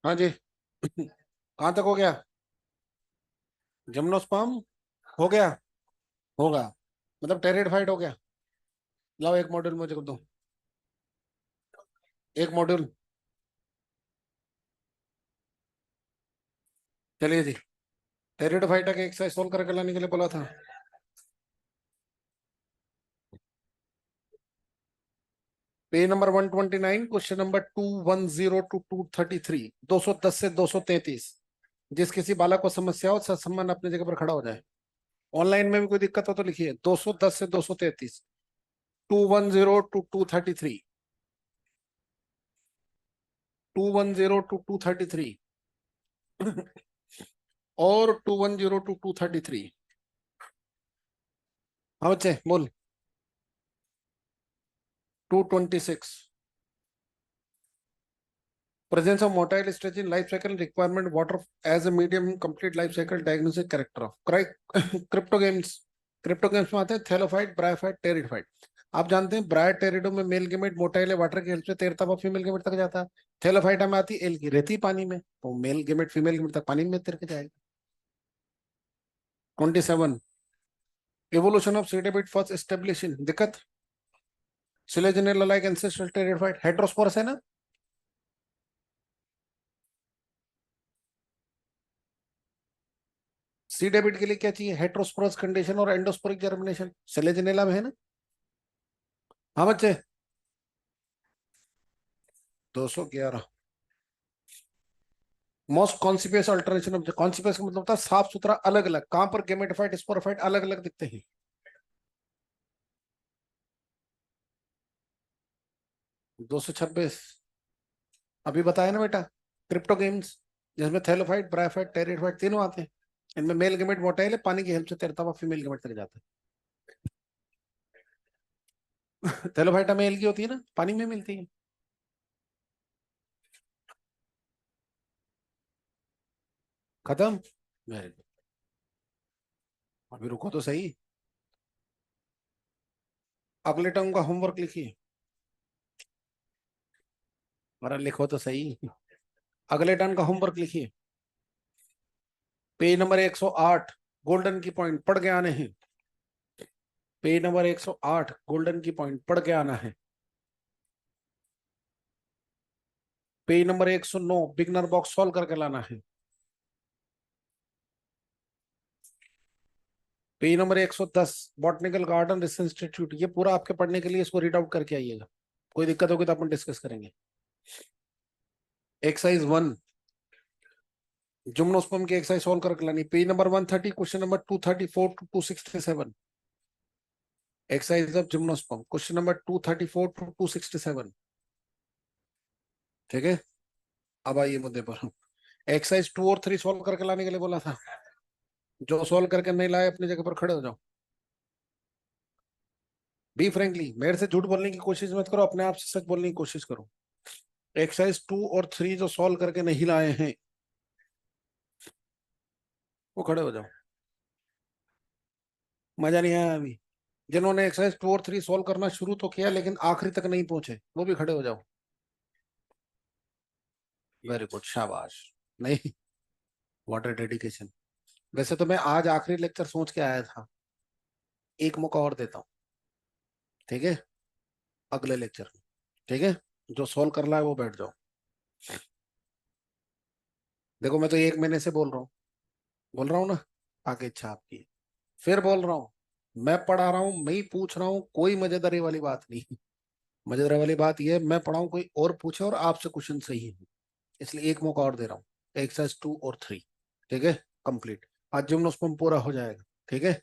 हाँ जी। कहाँ तक हो गया? जिम्नोस्पर्म हो गया? होगा। मतलब टेरिडोफाइट हो गया। लाओ एक मॉड्यूल मुझे दो। एक मॉड्यूल। चलिए जी। टेरिडोफाइटा के एक्सरसाइज सोल्व करके लाने के लिए बोला था। Page number 129, question number 210 to 233, 210 से 233। जिस किसी बालक को समस्या हो सत्सम्मान अपनी जगह पर खड़ा हो जाए। ऑनलाइन में भी कोई दिक्कत हो तो लिखिए 210 से 233, 210 टू 233, 210 टू 233 और 210 टू 233। हाँ बच्चे बोल। 226। Presence of motile stage in life cycle requirement water as a medium in complete life cycle diagnosis character of cryptogames। Cryptogams में आते हैं थेलोफाइट, ब्रायोफाइट, टेरिडोफाइट। आप जानते हैं ब्रायोटेरिडो में मेल गेमेट मोटाइल वाटर की हेल्प से तैरता हुआ फीमेल गेमेट तक जाता है। थेलोफाइटा में आती है एल की रहती पानी में, तो मेल गेमेट फीमेल गेमेट तक पानी में तैर के जाएगा। 27। इवोल्यूशन ऑफ सीडेबिट फर्स्ट एस्टेब्लिशिंग दिक्कत। सिलेजनेला लाइक एंसेस्ट्रल टेरिडोफाइट हेड्रोस्पोरस है ना। सी डेबिट के लिए क्या चाहिए? हेट्रोस्पोरस कंडीशन और एंडोस्पोरिक जर्मिनेशन। सेलेजनेला में है ना। हाँ बच्चे। 211। Most conspicuous alternation of conspicuous का मतलब होता है साफ सुथरा अलग अलग। कहां पर गेमेटोफाइट स्पोरोफाइट अलग अलग दिखते हैं? 226। अभी बताया ना बेटा। क्रिप्टो गेम्स जिसमें थैलोफाइट, ब्रायोफाइट, टेरिडोफाइट तीनों आते हैं। इनमें मेल गेमेट मोटाइल है, पानी की हेल्प से तैरता हुआ फीमेल गेमेट तक जाता है। थैलोफाइटा मेल की होती है ना, पानी में मिलती है। खत्म। Very good. अभी रुको तो सही। अगले टर्म का होमवर्क लिखिए। अरे लिखो तो सही। अगले टर्म का होमवर्क लिखिए। पेज नंबर 108, गोल्डन की पॉइंट पढ़ के आने हैं। पेज नंबर 108 गोल्डन की पॉइंट पढ़ के आना है। Page number 109 beginner box solve करके लाना है। Page number 110 botanical garden research institute. ये पूरा आपके पढ़ने के लिए, इसको रीड आउट करके आइएगा। कोई दिक्कत होगी तो अपन डिस्कस करेंगे। एक्सरसाइज 1 जिम्नोस्पर्म की एक्सरसाइज सॉल्व करके लानी। Page number 130 question number 234 to 267। Exercise of gymnosperm question number 234 to 267। ठीक है। अब आइए मुद्दे पर। एक्सरसाइज 2 और 3 सॉल्व करके लाने के लिए बोला था। जो सॉल्व करके नहीं लाए अपनी जगह पर खड़े हो जाओ। बी फ्रेंकली, मेरे से झूठ बोलने की कोशिश मत करो, अपने आप से सच बोलने की कोशिश करो। एक्सरसाइज 2 और 3 जो सॉल्व करके नहीं लाए हैं वो खड़े हो जाओ। मजा नहीं आया अभी? जिन्होंने एक्सरसाइज 2 और 3 सॉल्व करना शुरू तो किया लेकिन आखिरी तक नहीं पहुंचे, वो भी खड़े हो जाओ। वेरी गुड, शाबाश। नहीं, वाटर डेडिकेशन। वैसे तो मैं आज आखिरी लेक्चर सोच के आया था, एक मौका और देता हूँ। ठीक है। अगले लेक्चर में। ठीक है। जो सॉल्व कर रहा है वो बैठ जाओ। देखो मैं तो 1 महीने से बोल रहा हूँ ना। आगे इच्छा आपकी है। फिर बोल रहा हूँ, मैं पढ़ा रहा हूँ, मैं ही पूछ रहा हूँ, कोई मजेदारी वाली बात नहीं। मजेदारी वाली बात यह है, मैं पढ़ाऊँ कोई और पूछे और आपसे क्वेश्चन सही है, इसलिए एक मौका और दे रहा हूँ। एक्सरसाइज 2 और 3। ठीक है। कंप्लीट। आज जिम्नोस्पर्म पूरा हो जाएगा। ठीक है।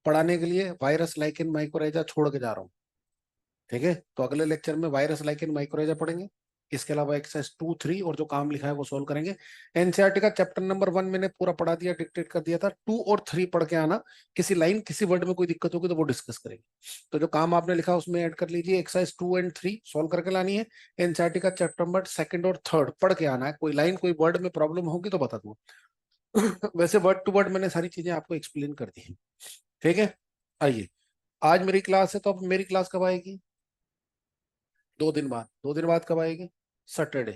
पढ़ाने के लिए वायरस लाइकेन माइकोराइजा छोड़ के जा रहा हूँ। ठीक है। तो अगले लेक्चर में वायरस लाइकेन माइक्रोरेजा पढ़ेंगे। इसके अलावा एक्सरसाइज 2 3 और जो काम लिखा है वो सोल्व करेंगे। एनसीईआरटी का चैप्टर नंबर 1 मैंने पूरा पढ़ा दिया, डिक्टेट कर दिया था। 2 और 3 पढ़ के आना। किसी लाइन किसी वर्ड में कोई दिक्कत होगी तो वो डिस्कस करेंगे। तो जो काम आपने लिखा उसमें ऐड कर लीजिए। एक्सरसाइज 2 और 3 सोल्व करके लानी है। एनसीईआरटी का चैप्टर नंबर 2 और 3 पढ़ के आना है। कोई लाइन कोई वर्ड में प्रॉब्लम होगी तो बता दूँ। वैसे वर्ड टू वर्ड मैंने सारी चीजें आपको एक्सप्लेन कर दी है। ठीक है। आइए। आज मेरी क्लास है तो अब मेरी क्लास कब आएगी? 2 दिन बाद। 2 दिन बाद कब आएगी? सैटरडे।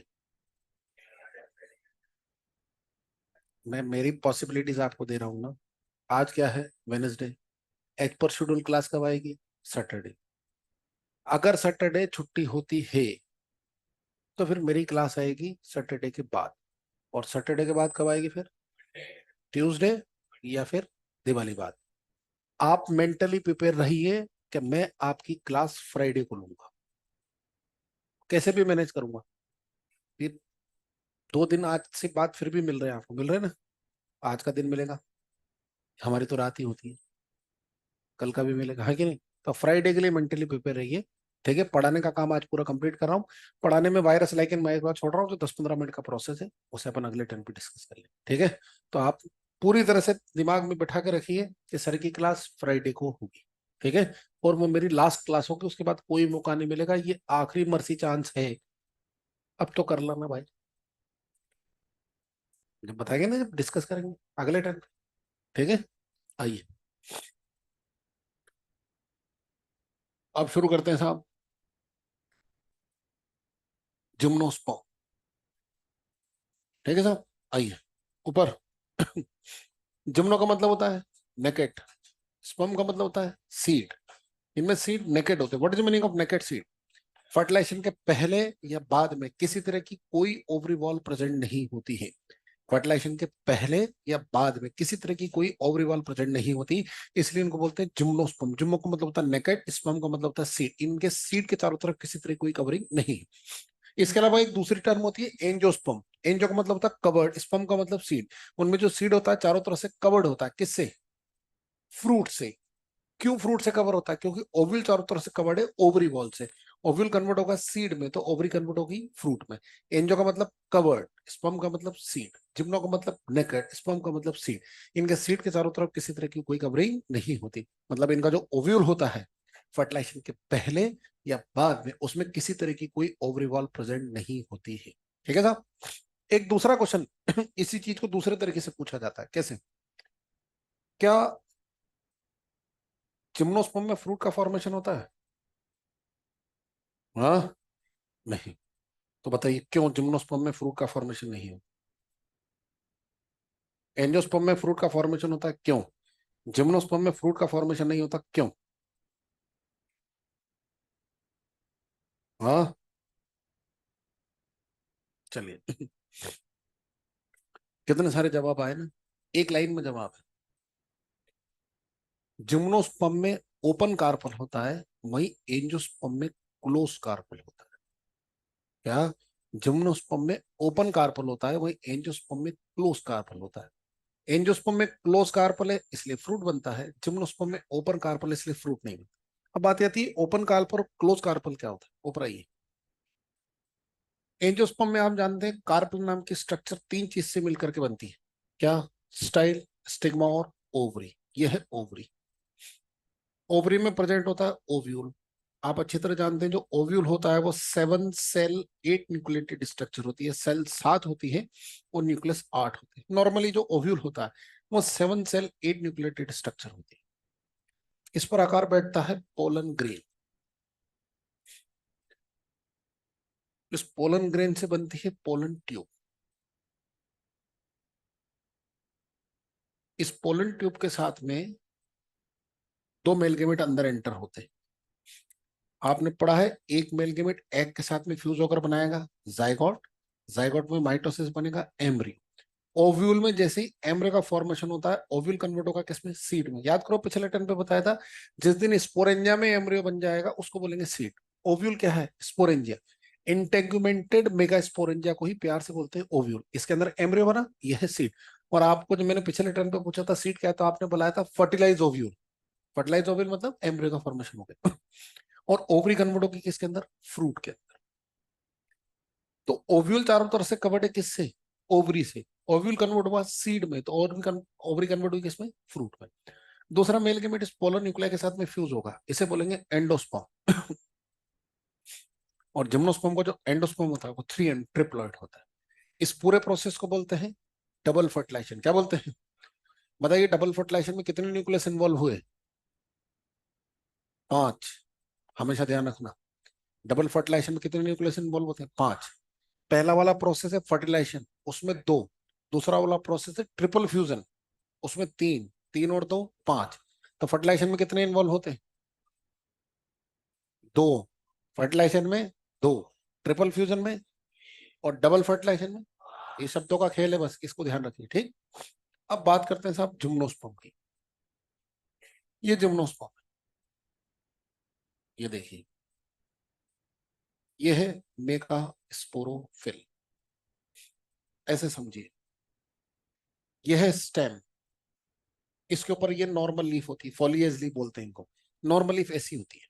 मैं मेरी पॉसिबिलिटीज आपको दे रहा हूँ ना। आज क्या है? Wednesday. As per schedule class कब आएगी? सैटरडे। अगर सैटरडे छुट्टी होती है तो फिर मेरी क्लास आएगी सैटरडे के बाद। और सैटरडे के बाद कब आएगी फिर? ट्यूसडे या फिर दिवाली बाद। आप मेंटली प्रिपेयर रहिए कि मैं आपकी क्लास फ्राइडे को लूंगा, कैसे भी मैनेज करूंगा। फिर 2 दिन आज से बाद फिर भी मिल रहे हैं, आपको मिल रहे हैं ना? आज का दिन मिलेगा, हमारी तो रात ही होती है, कल का भी मिलेगा, है कि नहीं? तो फ्राइडे के लिए मेंटली प्रिपेयर रहिए। ठीक है, पढ़ाने का काम आज पूरा कंप्लीट कर रहा हूँ। पढ़ाने में वायरस लाइक एंड मैं एक बार छोड़ रहा हूँ, जो 10-15 मिनट का प्रोसेस है उसे अपन अगले टर्न पे डिस्कस कर लेंगे। ठीक है, तो आप पूरी तरह से दिमाग में बैठा के रखिए कि सर की क्लास फ्राइडे को होगी। ठीक है, और वो मेरी लास्ट क्लास होगी, उसके बाद कोई मौका नहीं मिलेगा, ये आखिरी मर्सी चांस है। अब तो कर लेना भाई, जब बताएंगे ना, जब डिस्कस करेंगे अगले टर्न। ठीक है, आइए अब शुरू करते हैं साहब। जिम्नोस्पर्म। ठीक है साहब, आइए ऊपर। जिम्नो का मतलब होता है नेकेट, स्पर्म का मतलब होता है सीड। इनमें सीड नेकेट होते हैं। What is the meaning of naked seed? Fertilization के पहले या बाद में किसी तरह की कोई ओवरी वॉल प्रेजेंट नहीं होती है। फर्टिलाइजेशन के पहले या बाद में किसी तरह की कोई ओवरी वॉल प्रेजेंट नहीं होती, इसलिए इनको बोलते हैं जिम्नोस्पर्म। जिम्नो का मतलब होता है नेकेट, स्पर्म का मतलब होता है सीड। इनके सीड के चारों तरफ किसी तरह की कोई कवरिंग नहीं। इसके अलावा एक दूसरी टर्म होती है एंजियोस्पर्म। एंजियो का मतलब होता है कवर्ड, स्पर्म का मतलब सीड। उनमें जो सीड होता है चारों तरफ से कवर्ड होता है, किससे? फ्रूट से। क्यों फ्रूट से कवर होता है? क्योंकि ओव्यूल चारों तरफ से कवर्ड है ओवरी वॉल से। ओव्यूल कन्वर्ट होगा सीड में तो ओवरी कन्वर्ट होगी फ्रूट में। एंजियो का मतलब कवर्ड, स्पर्म का मतलब सीड, जिम्नो का मतलब नेकेड, स्पर्म का मतलब सीड। इनके सीड के चारों तरफ किसी तरह की कोई कवरिंग नहीं होती। मतलब इनका जो ओव्यूल होता है फर्टिलाइजेशन के पहले या बाद में, उसमें किसी तरह की कोई ओवरी वॉल प्रेजेंट नहीं होती है। ठीक है साहब? एक दूसरा क्वेश्चन इसी चीज को दूसरे तरीके से पूछा जाता है, कैसे? क्या जिम्नोस्पर्म में फ्रूट का फॉर्मेशन होता है? हाँ, नहीं। तो बताइए क्यों जिम्नोस्पर्म में फ्रूट का फॉर्मेशन नहीं है? एंजियोस्पर्म में फ्रूट का फॉर्मेशन होता है, क्यों? जिम्नोस्पर्म में फ्रूट का फॉर्मेशन नहीं होता, क्यों? हाँ, चलिए। कितने सारे जवाब आए ना, एक लाइन में जवाब है। जिम्नोस्पर्म में ओपन कार्पल होता है, वही एंजियोस्पर्म में क्लोज कार्पल होता है। क्या? जिम्नोस्पर्म में ओपन कार्पल होता है, वही एंजियोस्पर्म में क्लोज कार्पल होता है। एंजियोस्पर्म में क्लोज कार्पल है इसलिए फ्रूट बनता है, जिम्नोस्पर्म में ओपन कार्पल है इसलिए फ्रूट नहीं बनता। अब बात आती है ओपन कार्पल और क्लोज कार्पल क्या होता है, ऊपर आइए। एंजियोस्पर्म में आप जानते हैं कार्पल नाम की स्ट्रक्चर 3 चीज से मिलकर के बनती है। क्या? स्टाइल, स्टिग्मा और ओवरी। यह है ओवरी। ओवरी में प्रेजेंट होता है ओव्यूल। आप अच्छी तरह जानते हैं जो ओव्यूल होता है वो 7 सेल 8 न्यूक्लिएटेड स्ट्रक्चर होती है। सेल 7 होती है और न्यूक्लियस 8 होते हैं। नॉर्मली जो ओव्यूल होता है वो 7 सेल 8 न्यूक्लिएटेड स्ट्रक्चर होती है। इस पर आकार बैठता है पोलन ग्रेन। इस पोलन ग्रेन से बनती है पोलन ट्यूब। इस पोलन ट्यूब के साथ में 2 मेल गेमेट अंदर एंटर होते हैं। आपने पढ़ा है एक मेल गेमेट एग के साथ में फ्यूज होकर बनाएगा जाइगोट। जाइगोट में माइटोसिस बनेगा एम्ब्रियो। ओव्यूल में जैसे ही एम्ब्रियो का फॉर्मेशन होता है, ओव्यूल कन्वर्ट होगा किसमें? सीड में। याद करो पिछले टर्न पे बताया था, जिस दिन स्पोरेंजिया में एम्ब्रियो बन जाएगा उसको बोलेंगे सीड। ओव्यूल क्या है? स्पोरेंजिया। इंटेगुमेंटेड मेगा स्पोरेंजिया को ही प्यार से बोलते हैं ओव्यूल। इसके अंदर एम्ब्रियो बना, यह है सीड। और आपको जो मैंने पिछले टर्न पे पूछा था सीड क्या है, तो आपने बताया था फर्टिलाइज ओव्यूल। फर्टिलाइज ओव्यूल मतलब एम्ब्रियो का फॉर्मेशन हो गया। और ओवरी कन्वर्ट होगी किसके अंदर? फ्रूट के अंदर। तो ओव्यूल चारों तरफ से कवर्ड है किससे? ओवरी से। ओव्यूल कन्वर्ट हुआ सीड में तो ओवरी कन्वर्ट हुई किसमें? फ्रूट में। दूसरा मेल गेमेट इस पोलर न्यूक्लिया के साथ में फ्यूज होगा, इसे बोलेंगे एंडोस्पर्म। और जिम्नोस्पर्म को जो एंडोस्पर्म होता है वो 3 एंड ट्रिप्लॉइड होता है। इस पूरे प्रोसेस को बोलते हैं डबल फर्टिलाइजेशन। क्या बोलते हैं? बताइए डबल फर्टिलाइजेशन में कितने न्यूक्लियस इन्वॉल्व हुए? 5। हमेशा ध्यान रखना, डबल फर्टिलाइजेशन में कितने न्यूक्लियस इन्वॉल्व होते हैं? 5। पहला वाला प्रोसेस है फर्टिलाइजेशन, उसमें 2। दूसरा वाला प्रोसेस है ट्रिपल फ्यूजन, उसमें तीन, तीन और दो पांच। तो फर्टिलाइजेशन में कितने इन्वॉल्व होते हैं? दो। फर्टिलाइजेशन में दो, ट्रिपल फ्यूजन में और डबल फर्टिलाइजेशन में। ये शब्दों का खेल है, बस इसको ध्यान रखिए, ठीक। अब बात करते हैं साहब जिम्नोस्पर्म की। ये जिम्नोस्पर्म, ये देखिए, ये है मेगा स्पोरोफिल, ऐसे समझिए। ये है स्टेम, इसके ऊपर ये नॉर्मल लीफ होती है, फॉलिएज लीफ बोलते हैं इनको। नॉर्मल लीफ ऐसी होती है।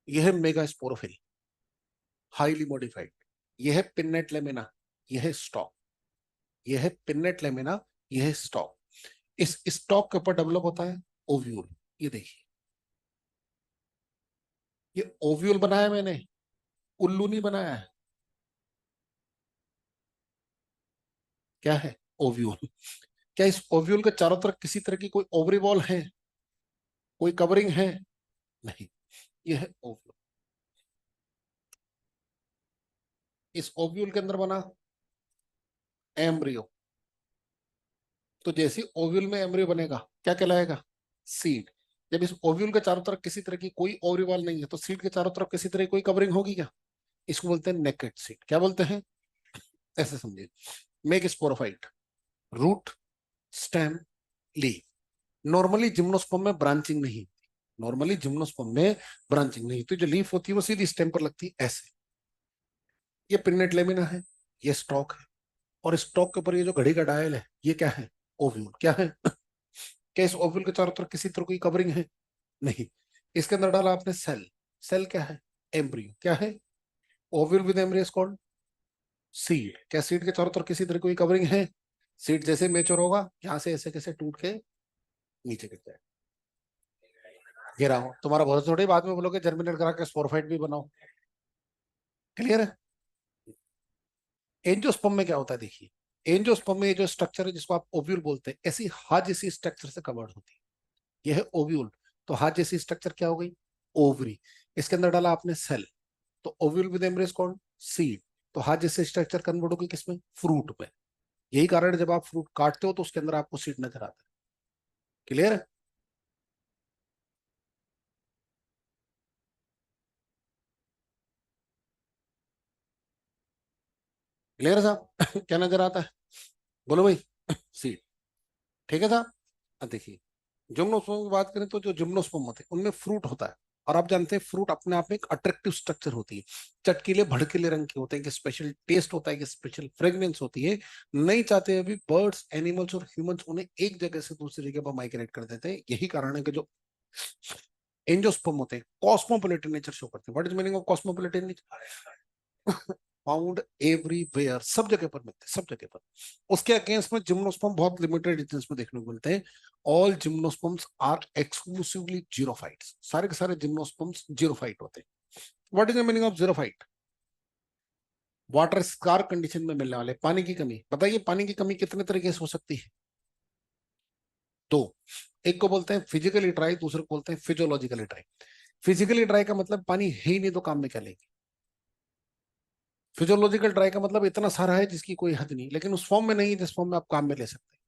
यह है मेगा स्पोरोफिल, हाईली मॉडिफाइड। यह है पिन्नेट लेमिना, यह है स्टॉक। यह है पिन्नेट लेमिना, यह है स्टॉक। इस स्टॉक के ऊपर डेवलप होता है ओव्यूल। ये देखिए, ये ओव्यूल बनाया मैंने, उल्लू नहीं बनाया है। क्या है? ओव्यूल। क्या इस ओव्यूल के चारों तरफ किसी तरह की कोई ओवरी वॉल है, कोई कवरिंग है? नहीं, यह है ओव्यूल। इस ओव्यूल के अंदर बना एम्ब्रियो। तो जैसे ओव्यूल में एम्ब्रियो बनेगा, क्या कहलाएगा? सीड। जब इस ओव्यूल के चारों तरफ किसी तरह की कोई ओवरी वॉल नहीं है, तो सीड के चारों तरफ किसी तरह की कोई कवरिंग होगी क्या? इसको बोलते हैं नेकेड सीड। क्या बोलते हैं? ऐसे समझिए, mega sporophyte, root, stem, leaf. Normally gymnosperm में ब्रांचिंग नहीं, नॉर्मली जिम्नोस्पर्म में ब्रांचिंग नहीं, तो जो लीफ होती है वो सीधी स्टेम पर लगती है, ऐसे। ये पिन्नेट लेमिना है, ये स्टॉक है। और स्टॉक के ऊपर ये जो घड़ी का डायल है, ये क्या है? ओव्यूल। क्या है? क्या इस ओव्यूल के चारों तरफ किसी तरह की कवरिंग है? नहीं। इसके अंदर डाला आपने सेल। सेल क्या है? एम्ब्रियो। क्या है? Ovule with embryo is called seed. क्या सीड के चारों तरफ किसी तरह की कोई कवरिंग है? सीड जैसे मेच्योर होगा, यहां से ऐसे कैसे टूट के नीचे गिर जाए, गिरा हो। तुम्हारा बहुत थोड़ी बाद में बोलोगे जर्मिनेट करा के स्पोरोफाइट भी बनाओ। क्लियर है? एंजियोस्पर्म में क्या होता है देखिए, एंजियोस्पर्म में ये जो स्ट्रक्चर है जिसको आप ओव्यूल बोलते हैं, ऐसी हाथ जैसी स्ट्रक्चर से कवर्ड होती है। यह है ओव्यूल। तो हाथ जैसी स्ट्रक्चर क्या हो गई? ओवरी। इसके अंदर डाला आपने सेल, तो ओव्यूल विद एम्ब्रियो कौन? सीड। तो हाथ जैसे स्ट्रक्चर कन्वर्ट होगी किसमें? फ्रूट में। यही कारण है जब आप फ्रूट काटते हो तो उसके अंदर आपको सीड नजर आता है। क्लियर है? क्लियर है साहब? क्या नजर आता है? बोलो भाई। सीड। ठीक है साहब? अब देखिए, जिम्नोस्पर्म की बात करें तो जो जिम्नोस्पर्म होते हैं उनमें फ्रूट होता है। और आप जानते हैं फ्रूट अपने आप में एक अट्रैक्टिव स्ट्रक्चर होती है। चटकीले भड़कीले रंग के होते हैं, कि स्पेशल टेस्ट होता है, कि स्पेशल फ्रेग्रेंस होती है। नहीं चाहते अभी बर्ड्स, एनिमल्स और ह्यूमंस उन्हें एक जगह से दूसरी जगह पर माइग्रेट कर देते हैं। यही कारण है कि जो एंजियोस्पर्म होते हैं कॉस्मोपोलिटन नेचर शो करते हैं। What is meaning of cosmopolitan nature? Found everywhere, सब जगह पर मिलते हैं, सब जगह पर। उसके अगेंस्ट में जिम्नोस्पर्म बहुत लिमिटेड रीजन्स में देखने को मिलते हैं। All gymnosperms are exclusively xerophytes, सारे के सारे जिम्नोस्पर्म्स जीरोफाइट होते हैं। What is the meaning of xerophyte? Water scarce condition में मिलने वाले, पानी की कमी। बताइए पानी की कमी कितने तरीके से हो सकती है? दो। एक को बोलते हैं फिजिकली ड्राई, दूसरे को बोलते हैं फिजियोलॉजिकली ड्राई। फिजिकली ड्राई का मतलब पानी है ही नहीं तो काम में क्या लेंगे। फिजियोलॉजिकल ड्राई का मतलब इतना सारा है जिसकी कोई हद नहीं, लेकिन उस फॉर्म में नहीं है जिस फॉर्म में आप काम में ले सकते हैं।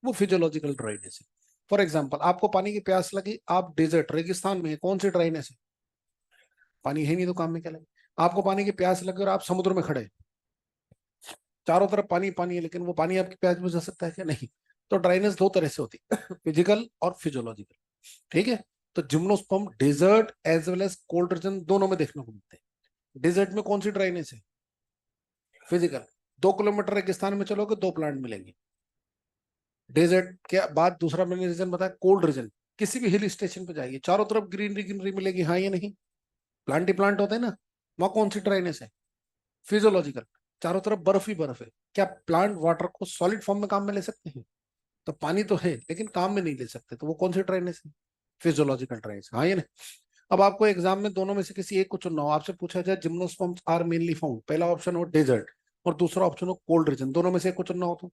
वो फिजियोलॉजिकल ड्राइनेस है। फॉर एग्जाम्पल, आपको पानी की प्यास लगी, आप डेजर्ट रेगिस्तान में है, कौन सी ड्राइनेस है? पानी है नहीं तो काम में क्या लगे। आपको पानी की प्यास लगी और आप समुद्र में खड़े हैं, चारों तरफ पानी पानी है, लेकिन वो पानी आपकी प्यास बुझा सकता है क्या? नहीं। तो ड्राइनेस दो तरह से होती है, फिजिकल और फिजियोलॉजिकल। ठीक है? तो gymnosperm desert as well as cold region दोनों में देखने को मिलते हैं। डेजर्ट में कौन सी ड्राइनेस है? फिजिकल। 2 किलोमीटर रेगिस्तान में चलोगे, दो प्लांट मिलेंगे। डेजर्ट के बाद दूसरा मैंने रीजन बताया कोल्ड रीजन। किसी भी हिल स्टेशन पे जाइए, चारों तरफ ग्रीनरी ग्रीनरी मिलेगी, हाँ या नहीं? प्लांट ही प्लांट होते हैं ना। वहां कौन सी ड्राइनेस है? फिजियोलॉजिकल। चारों तरफ बर्फ ही बर्फ है। क्या प्लांट वाटर को सॉलिड फॉर्म में काम में ले सकते हैं? तो पानी तो है लेकिन काम में नहीं ले सकते, तो वो कौन सी ड्राइनेस है? फिजियोलॉजिकल ड्राइनेस, हाँ या नहीं? अब आपको एग्जाम में दोनों में से किसी एक को चुनना हो, आपसे पूछा जाए जिम्नोस्पर्म्स आर मेनली फाउंड, पहला ऑप्शन हो डेजर्ट और दूसरा ऑप्शन हो कोल्ड रीजन, दोनों में से एक को चुनना हो तो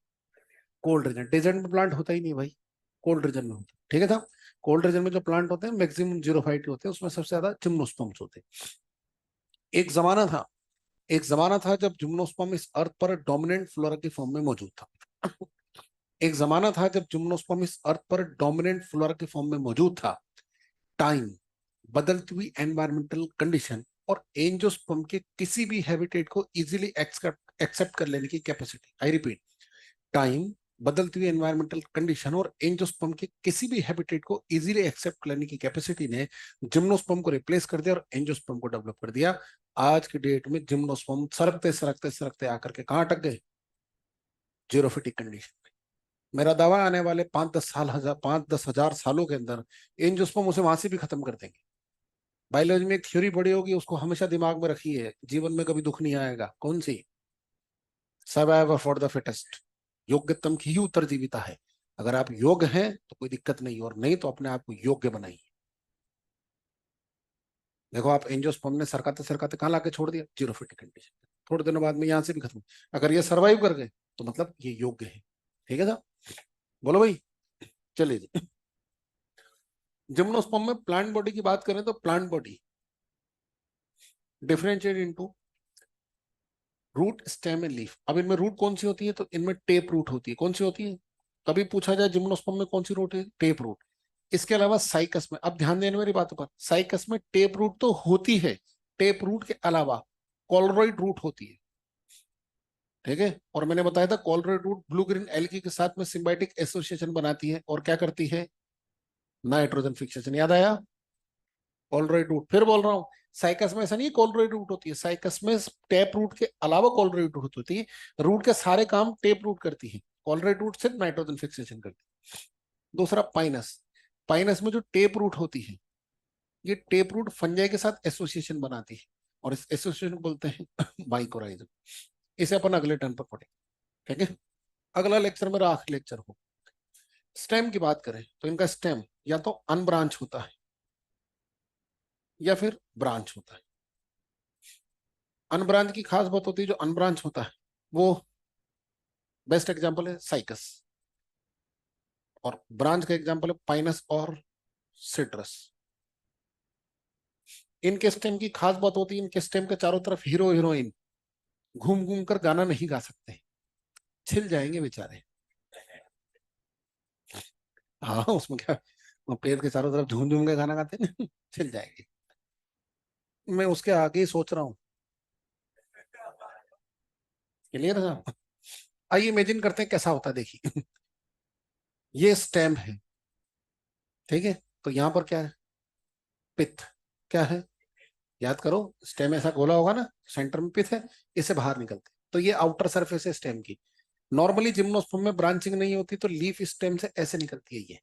कोल्ड रीजन। डेजर्ट में प्लांट होता ही नहीं भाई, कोल्ड रीजन में होता है। ठीक है साहब? कोल्ड रीजन में जो प्लांट होते हैं मैक्सिमम जीरोफाइट होते हैं, उसमें सबसे ज्यादा जिम्नोस्पर्म्स होते हैं। एक जमाना था, एक जमाना था जब जिम्नोस्पर्म इस अर्थ पर डोमिनेंट फ्लोरा की फॉर्म में मौजूद था। एक जमाना था जब जिम्नोस्पर्म इस अर्थ पर डोमिनेंट फ्लोरा की फॉर्म में मौजूद था। टाइम, बदलती हुई एनवायरमेंटल कंडीशन और एंजियोस्पर्म के किसी भी हैबिटेट को इजीली एक्सेप्ट कर लेने की कैपेसिटी, आई रिपीट, टाइम, बदलती हुई एनवायरमेंटल कंडीशन और एंजियोस्पर्म के किसी भी हैबिटेट को इजीली एक्सेप्ट करने की कैपेसिटी ने जिम्नोस्पर्म को रिप्लेस कर दिया और एंजियोस्पर्म को डेवलप कर दिया। आज की डेट में जिम्नोस्पर्म सरकते सरकते सरकते आकर के कहां अटक गए? जीरोफिटिक कंडीशन में। मेरा दावा है, आने वाले 5-10 हजार सालों के अंदर एंजियोस्पर्म उसे वहां से भी खत्म कर देंगे। बायोलॉजी में एक थ्योरी पढ़ी होगी, उसको हमेशा दिमाग में रखिए, जीवन में कभी दुख नहीं आएगा। कौन सी? Survivor for the fittest. योग्यतम की ही उत्तरजीविता है। अगर आप योग्य हैं तो कोई दिक्कत नहीं, और नहीं तो अपने आप को योग्य बनाइए। देखो, आप एंजियोस्पर्म ने सरकाते सरकाते कहाँ लाके छोड़ दिया? Xerophytic condition. थोड़े दिनों बाद में यहाँ से भी खत्म। अगर ये सर्वाइव कर गए तो मतलब ये योग्य है। ठीक है साहब? बोलो भाई। चलिए जी। जिम्नोस्पर्म में प्लांट बॉडी की बात करें तो plant body differentiate into root, stem and leaf. अब इनमें रूट कौन सी होती है? तो इनमें टेप रूट होती है। कौन सी होती है? कभी पूछा जाए जिम्नोस्पर्म में कौन सी रूट है? Tap root. इसके अलावा साइकस में, अब ध्यान देने मेरी बातों पर, साइकस में टेप रूट तो होती है, टेप रूट के अलावा कॉलरॉइड रूट होती है। ठीक है? और मैंने बताया था कॉलरॉइड रूट ब्लू ग्रीन एल्गी के साथ में सिम्बायोटिक एसोसिएशन बनाती है और क्या करती है? Nitrogen fixation. याद आया? कॉलरॉइड रूट। फिर बोल रहा हूँ, साइकस में ऐसा नहीं कॉलरॉइड रूट होती है, साइकस में टेप रूट के अलावा कॉलरॉइड रूट होती है। रूट के सारे काम टेप रूट करती है, कॉलरॉइड रूट सिर्फ नाइट्रोजन फिक्सेशन करती है। दूसरा पाइनस। पाइनस में जो टेप रूट होती है, ये टेप रूट फंजाई के साथ एसोसिएशन बनाती है और इस एसोसिएशन को बोलते हैं माइकोराइजम। इसे अपन अगले टर्न पर पढ़ेंगे। ठीक है? अगला लेक्चर मेरा आखिरी लेक्चर हो। स्टेम की बात करें तो इनका स्टेम या तो अनब्रांच होता है या फिर ब्रांच होता है। अनब्रांच की खास बात होती है, जो अनब्रांच होता है वो बेस्ट एग्जांपल है साइकस, और ब्रांच का एग्जांपल है पाइनस और सिट्रस। इनके स्टेम की खास बात होती है, इनके स्टेम के चारों तरफ हीरो हीरोइन घूम घूम कर गाना नहीं गा सकते, छिल जाएंगे बेचारे। हाँ, उसमें क्या, वो पेड़ के चारों तरफ झूम झूम के गाना गाते हैं ना, छिल जाएंगे। मैं उसके आगे ही सोच रहा हूँ। क्लियर है साहब? आइए इमेजिन करते हैं कैसा होता है, देखिए। ये स्टेम है। ठीक है? तो यहाँ पर क्या है? पिथ। क्या है? याद करो, स्टेम ऐसा गोला होगा ना, सेंटर में पिथ है, इससे बाहर निकलते, तो ये आउटर सरफेस है स्टेम की। नॉर्मली जिम्नोस्पर्म में ब्रांचिंग नहीं होती, तो लीफ स्टेम से ऐसे निकलती है ये।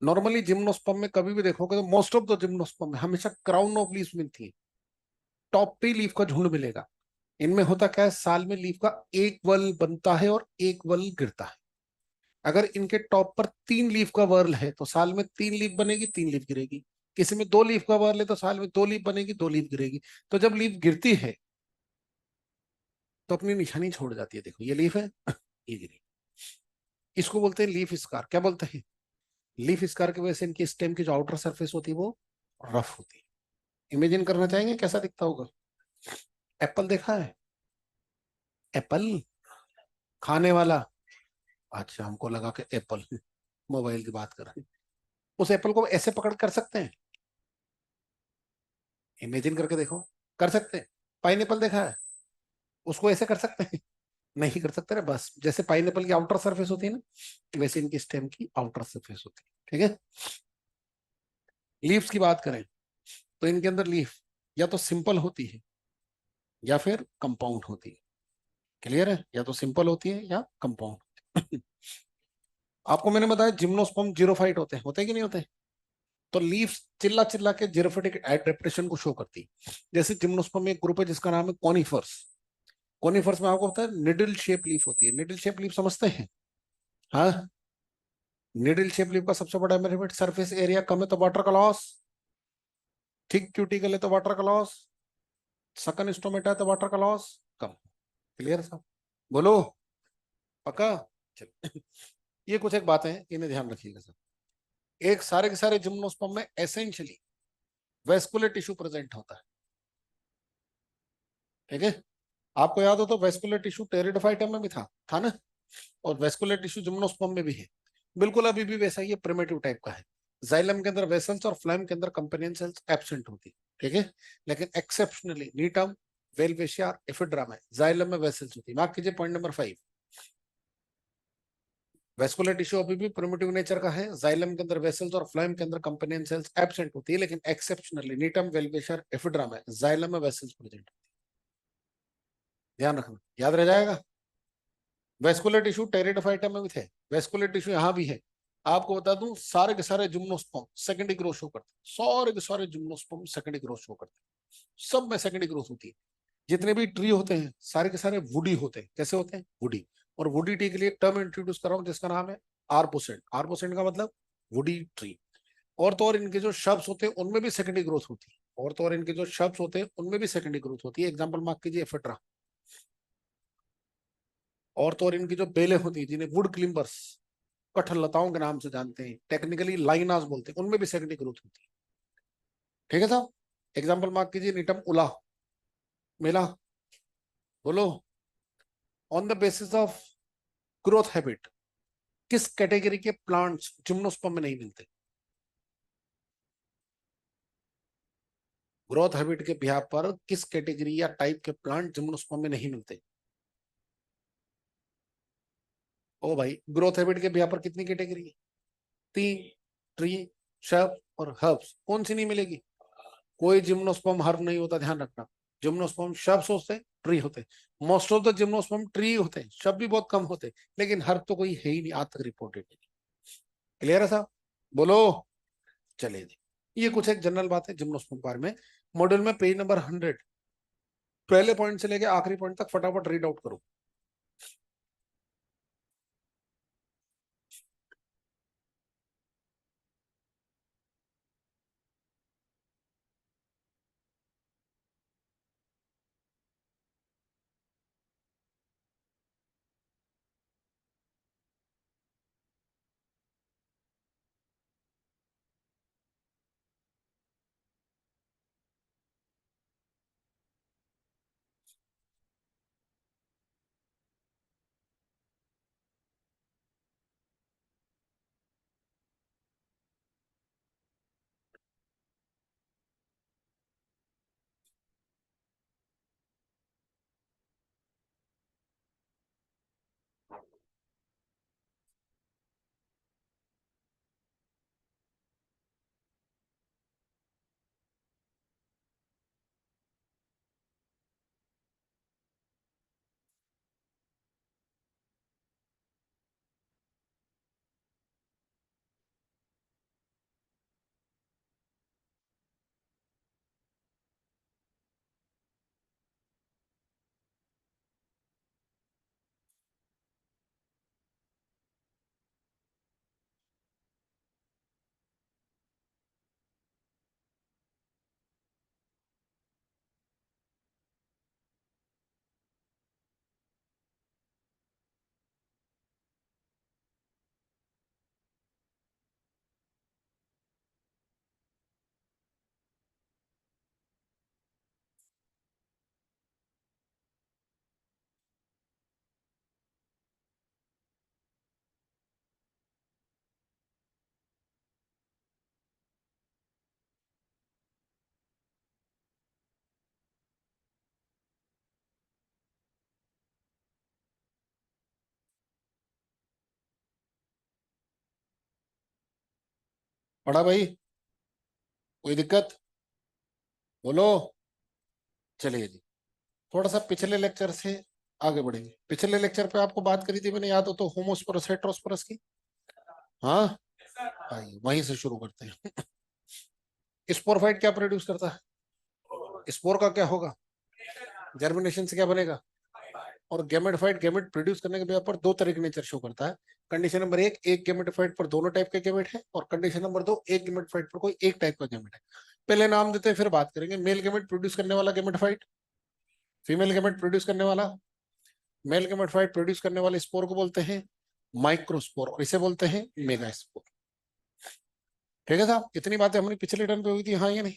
नॉर्मली जिम्नोस्पर्म में कभी भी देखोगे तो मोस्ट ऑफ द जिम्नोस्पर्म में हमेशा क्राउन ऑफ लीव्स मिलती है, टॉप पे लीफ का झुंड मिलेगा। इनमें होता क्या है, साल में लीफ का एक वल बनता है और एक वल गिरता है। अगर इनके टॉप पर 3 लीफ का वर्ल है तो साल में 3 लीफ बनेगी, 3 लीफ गिरेगी। किसी में 2 लीफ का वर्ल है तो साल में 2 लीफ बनेगी, 2 लीफ गिरेगी। तो जब लीफ गिरती है तो अपनी निशानी छोड़ जाती है। देखो, ये लीफ है, ये गिरी। इसको बोलते हैं लीफ स्कार। क्या बोलते हैं? लीफ स्कार की वजह से इनकी स्टेम की जो आउटर सरफेस होती है वो रफ होती है। इमेजिन करना चाहेंगे कैसा दिखता होगा? एप्पल देखा है? एप्पल खाने वाला। अच्छा, हमको लगा कि एप्पल मोबाइल की बात कर रहे हैं। उस एप्पल को ऐसे पकड़ कर सकते हैं? इमेजिन करके देखो। कर सकते हैं? पाइनएप्पल देखा है? उसको ऐसे कर सकते हैं? नहीं कर सकते ना। बस जैसे पाइनएप्पल की आउटर सरफेस होती है ना, वैसे इनकी स्टेम की आउटर सरफेस होती है। ठीक है? लीव्स की बात करें तो इनके अंदर लीफ या तो सिंपल होती है या फिर कंपाउंड होती है। क्लियर है? या तो सिंपल होती है या कंपाउंड। आपको मैंने बताया जिम्नोस्पर्म जीरोफाइट होते हैं कि नहीं होते? तो लीफ चिल्ला चिल्ला के जीरोफिटिक एडेप्टेशन को शो करती है। जैसे जिम्नोस्पर्म में एक ग्रुप है जिसका नाम है कॉनिफर्स। कॉनिफर्स में आपको पता है निडल शेप लीफ होती है। निडल शेप लीफ समझते हैं? हाँ। निडल शेप लीफ का सबसे बड़ा बेनिफिट, सरफेस एरिया कम है तो वाटर का लॉस, थिक क्यूटिकल है तो वाटर का लॉस, सकन स्टोमेटा है तो वाटर का लॉस कम। क्लियर साहब? बोलो। पक्का? चलो। ये कुछ एक बातें हैं, इन्हें ध्यान रखिएगा सर। एक सारे के सारे जिम्नोस्पर्म में एसेंशियली वेस्कुलर टिश्यू प्रेजेंट होता है। ठीक है। आपको याद हो तो वेस्कुलर टिश्यू टेरिडोफाइटम में भी था ना, और वेस्कुलर टिश्यू जिम्नोस्पर्म में भी है। बिल्कुल अभी भी वैसा ही प्रिमिटिव टाइप का है। जाइलम के अंदर वेसल्स और फ्लैम के अंदर कंपेनियन सेल्स एब्सेंट होती, ठीक है। लेकिन एक्सेप्शनली नीटम, वेलवेशिया और एफिड्रा में जाइलम में वेसल्स होती। मार्क कीजिए पॉइंट नंबर 5। वेस्कुलर टिश्यू अभी भी प्रिमिटिव नेचर का है। जाइलम के अंदर वेसल्स और फ्लैम के अंदर कंपेनियन सेल्स एब्सेंट होती है, लेकिन एक्सेप्शनली नीटम, वेलवेशिया और एफिड्रा में जाइलम में वेसल्स प्रेजेंट। ध्यान रखना, याद रह जाएगा। वेस्कुलर टिश्यू टेरिडोफाइटम में भी थे, वेस्कुलर टिश्यू यहाँ भी है। आपको बता दूं, सारे के सारे जिम्नोस्पर्म सेकेंडरी ग्रोथ शो करते हैं। सारे के सारे जिम्नोस्पर्म सेकेंडरी ग्रोथ शो करते हैं। सब में सेकेंडरी ग्रोथ होती है। जितने भी ट्री होते हैं सारे के सारे वुडी होते हैं। कैसे होते हैं? वुडी। और वुडी ट्री के लिए टर्म इंट्रोड्यूस कर रहा हूं जिसका नाम है आर्बोसेंट। आर्बोसेंट का मतलब वुडी ट्री। और तो और इनके जो शब्द होते हैं उनमें भी सेकेंडरी ग्रोथ होती है। और तो और इनके जो शब्द होते हैं उनमें भी सेकेंडरी ग्रोथ होती है। एग्जाम्पल मार्क कीजिए एफेट्रा। और तो और इनकी जो बेलें होती है जिन्हें वुड क्लिम्बर्स, कठहल लताओं के नाम से जानते हैं, टेक्निकली लाइनास बोलते हैं, उनमें भी सेकेंडरी ग्रोथ होती है। ठीक है साहब। एग्जाम्पल मार्क कीजिए नीटम उला, मिला, बोलो। On the basis of growth habit किस कैटेगरी के प्लांट्स जिम्नोस्पर्म में नहीं मिलते? ग्रोथ हैबिट के बिहार पर किस कैटेगरी या टाइप के प्लांट जिम्नोस्पर्म में नहीं मिलते? ओ भाई, ग्रोथ हैबिट के बिहार पर कितनी कैटेगरी है? 3। ट्री, शब और हर्ब्स। कौन सी नहीं मिलेगी? कोई जिम्नोस्पर्म हर्ब नहीं होता, ध्यान रखना। जिम्नोस्पर्म शब्स होते, ट्री होते। Most of the gymnosperm tree होते हैं, शब्द भी बहुत कम होते, लेकिन हर्ब तो कोई है ही नहीं, आज तक रिपोर्टेड नहीं। क्लियर है साहब? बोलो। चलिए जी, ये कुछ एक जनरल बात है जिम्नोस्पर्म के बारे में। मॉड्यूल में पेज नंबर 100 पहले पॉइंट से लेके आखिरी पॉइंट तक फटाफट रीड आउट करो। पढ़ा भाई? कोई दिक्कत? बोलो। चलिए जी, थोड़ा सा पिछले लेक्चर से आगे बढ़ेंगे। पिछले लेक्चर पे आपको बात करी थी मैंने, याद हो तो, होमोस्पोरस हेटेरोस्पोरस की। हाँ, आइए वहीं से शुरू करते हैं। स्पोरफाइट क्या प्रोड्यूस करता है? स्पोर का क्या होगा? जर्मिनेशन से क्या बनेगा? और गेमेटोफाइट गेमेट प्रोड्यूस करने के बिना पर दो तरह के नेचर शो करता है। कंडीशन नंबर 1, एक गेमेटोफाइट पर दोनों टाइप के गेमेट है। और कंडीशन नंबर 2, एक गेमेटोफाइट पर कोई एक टाइप का गेमेट है। पहले नाम देते हैं फिर बात करेंगे। मेल गेमेट प्रोड्यूस करने वाला गेमेटोफाइट, फीमेल गेमेट प्रोड्यूस करने वाला। मेल गेमेटोफाइट प्रोड्यूस करने वाले स्पोर को बोलते हैं माइक्रोस्पोर, और इसे बोलते हैं मेगास्पोर। ठीक है साहब, इतनी बातें हमारी पिछले टर्म पे हुई थी, हाँ या नहीं?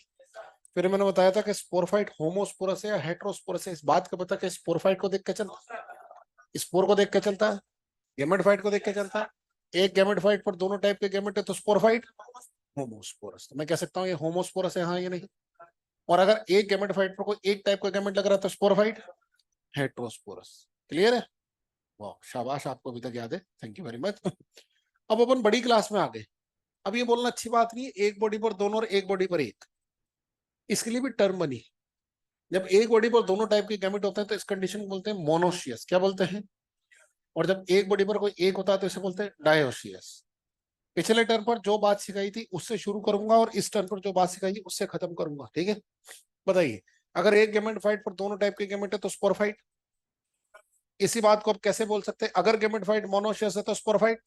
फिर मैंने बताया था कि स्पोरफाइट होमोस्पोरस है या हेटेरोस्पोरस है, इस बात का पता कि स्पोरफाइट को देख के चलता है, स्पोर को देख के चलता है, गैमेटोफाइट को देख के चलता है। एक गैमेटोफाइट पर दोनों टाइप के गैमेट है तो स्पोरफाइट होमोस्पोरस, तो मैं कह सकता हूँ ये होमोस्पोरस है, हाँ ये नहीं। और अगर एक गैमेटोफाइट पर कोई एक टाइप का गैमेट लग रहा है तो स्पोरफाइट हेटेरोस्पोरस। क्लियर है? वाह शाबाश, आपको अभी तक याद है, थैंक यू वेरी मच। अब अपन बड़ी क्लास में आ गए। अब ये बोलना अच्छी बात नहीं है एक बॉडी पर दोनों और एक बॉडी पर एक, इसके लिए भी टर्म बनी। जब एक बॉडी पर दोनों टाइप के गैमेट होते हैं तो इस कंडीशन को बोलते हैं मोनोशियस, क्या बोलते हैं? और जब एक बॉडी पर कोई एक होता है तो इसे बोलते हैं डायोशियस। पिछले टर्म पर जो बात सिखाई थी उससे शुरू करूंगा और इस टर्म पर जो बात सिखाई थी उससे खत्म करूंगा, ठीक है? बताइए, अगर एक गैमेटोफाइट पर दोनों टाइप के गैमेट है तो स्पोरफाइट। इसी बात को आप कैसे बोल सकते हैं, अगर गैमेटोफाइट मोनोशियस है तो स्पोरफाइट।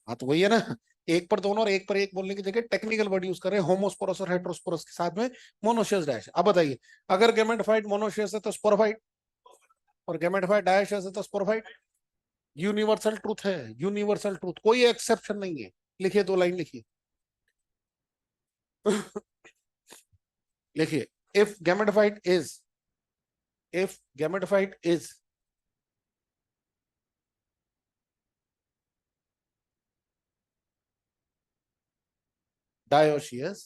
हाँ तो वही है ना, एक पर दोनों और एक पर एक बोलने की जगह टेक्निकल वर्ड यूज कर रहे हैं, होमोस्पोरस और हेटेरोस्पोरस के साथ में मोनोशियस डैश। अब बताइए, अगर गैमेटोफाइट मोनोशियस है तो स्पोरफाइट, और गैमेटोफाइट डायोशियस है तो स्पोरफाइट। यूनिवर्सल ट्रूथ है, यूनिवर्सल ट्रूथ, कोई एक्सेप्शन नहीं है। लिखिए, दो लाइन लिखिए। लिखिए, if gametophyte is, if gametophyte is dioecious,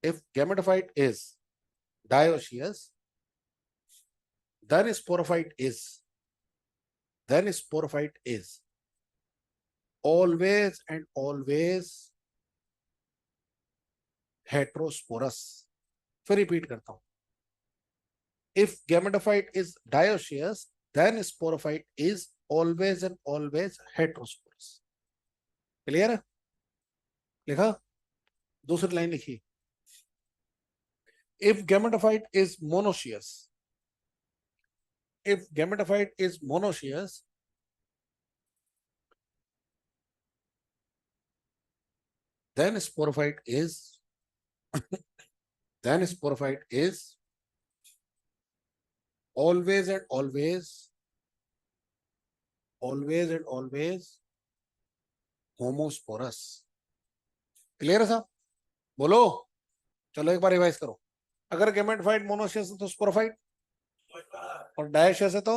if gametophyte is dioecious, then sporophyte is, then sporophyte is always and always heterosporous। फिर रिपीट करता हूं, if gametophyte is dioecious, then sporophyte is always and always heterosporous। Clear है? लिखा? दूसरी line लिखी, if gametophyte is monoecious, if gametophyte is monoecious, then sporophyte is, then sporophyte is always and always, always and always homosporous. Clear है साहब? बोलो, चलो एक बार revise करो। अगर गैमेटोफाइट मोनोशियस है तो स्पोरोफाइट, और डायोशियस है तो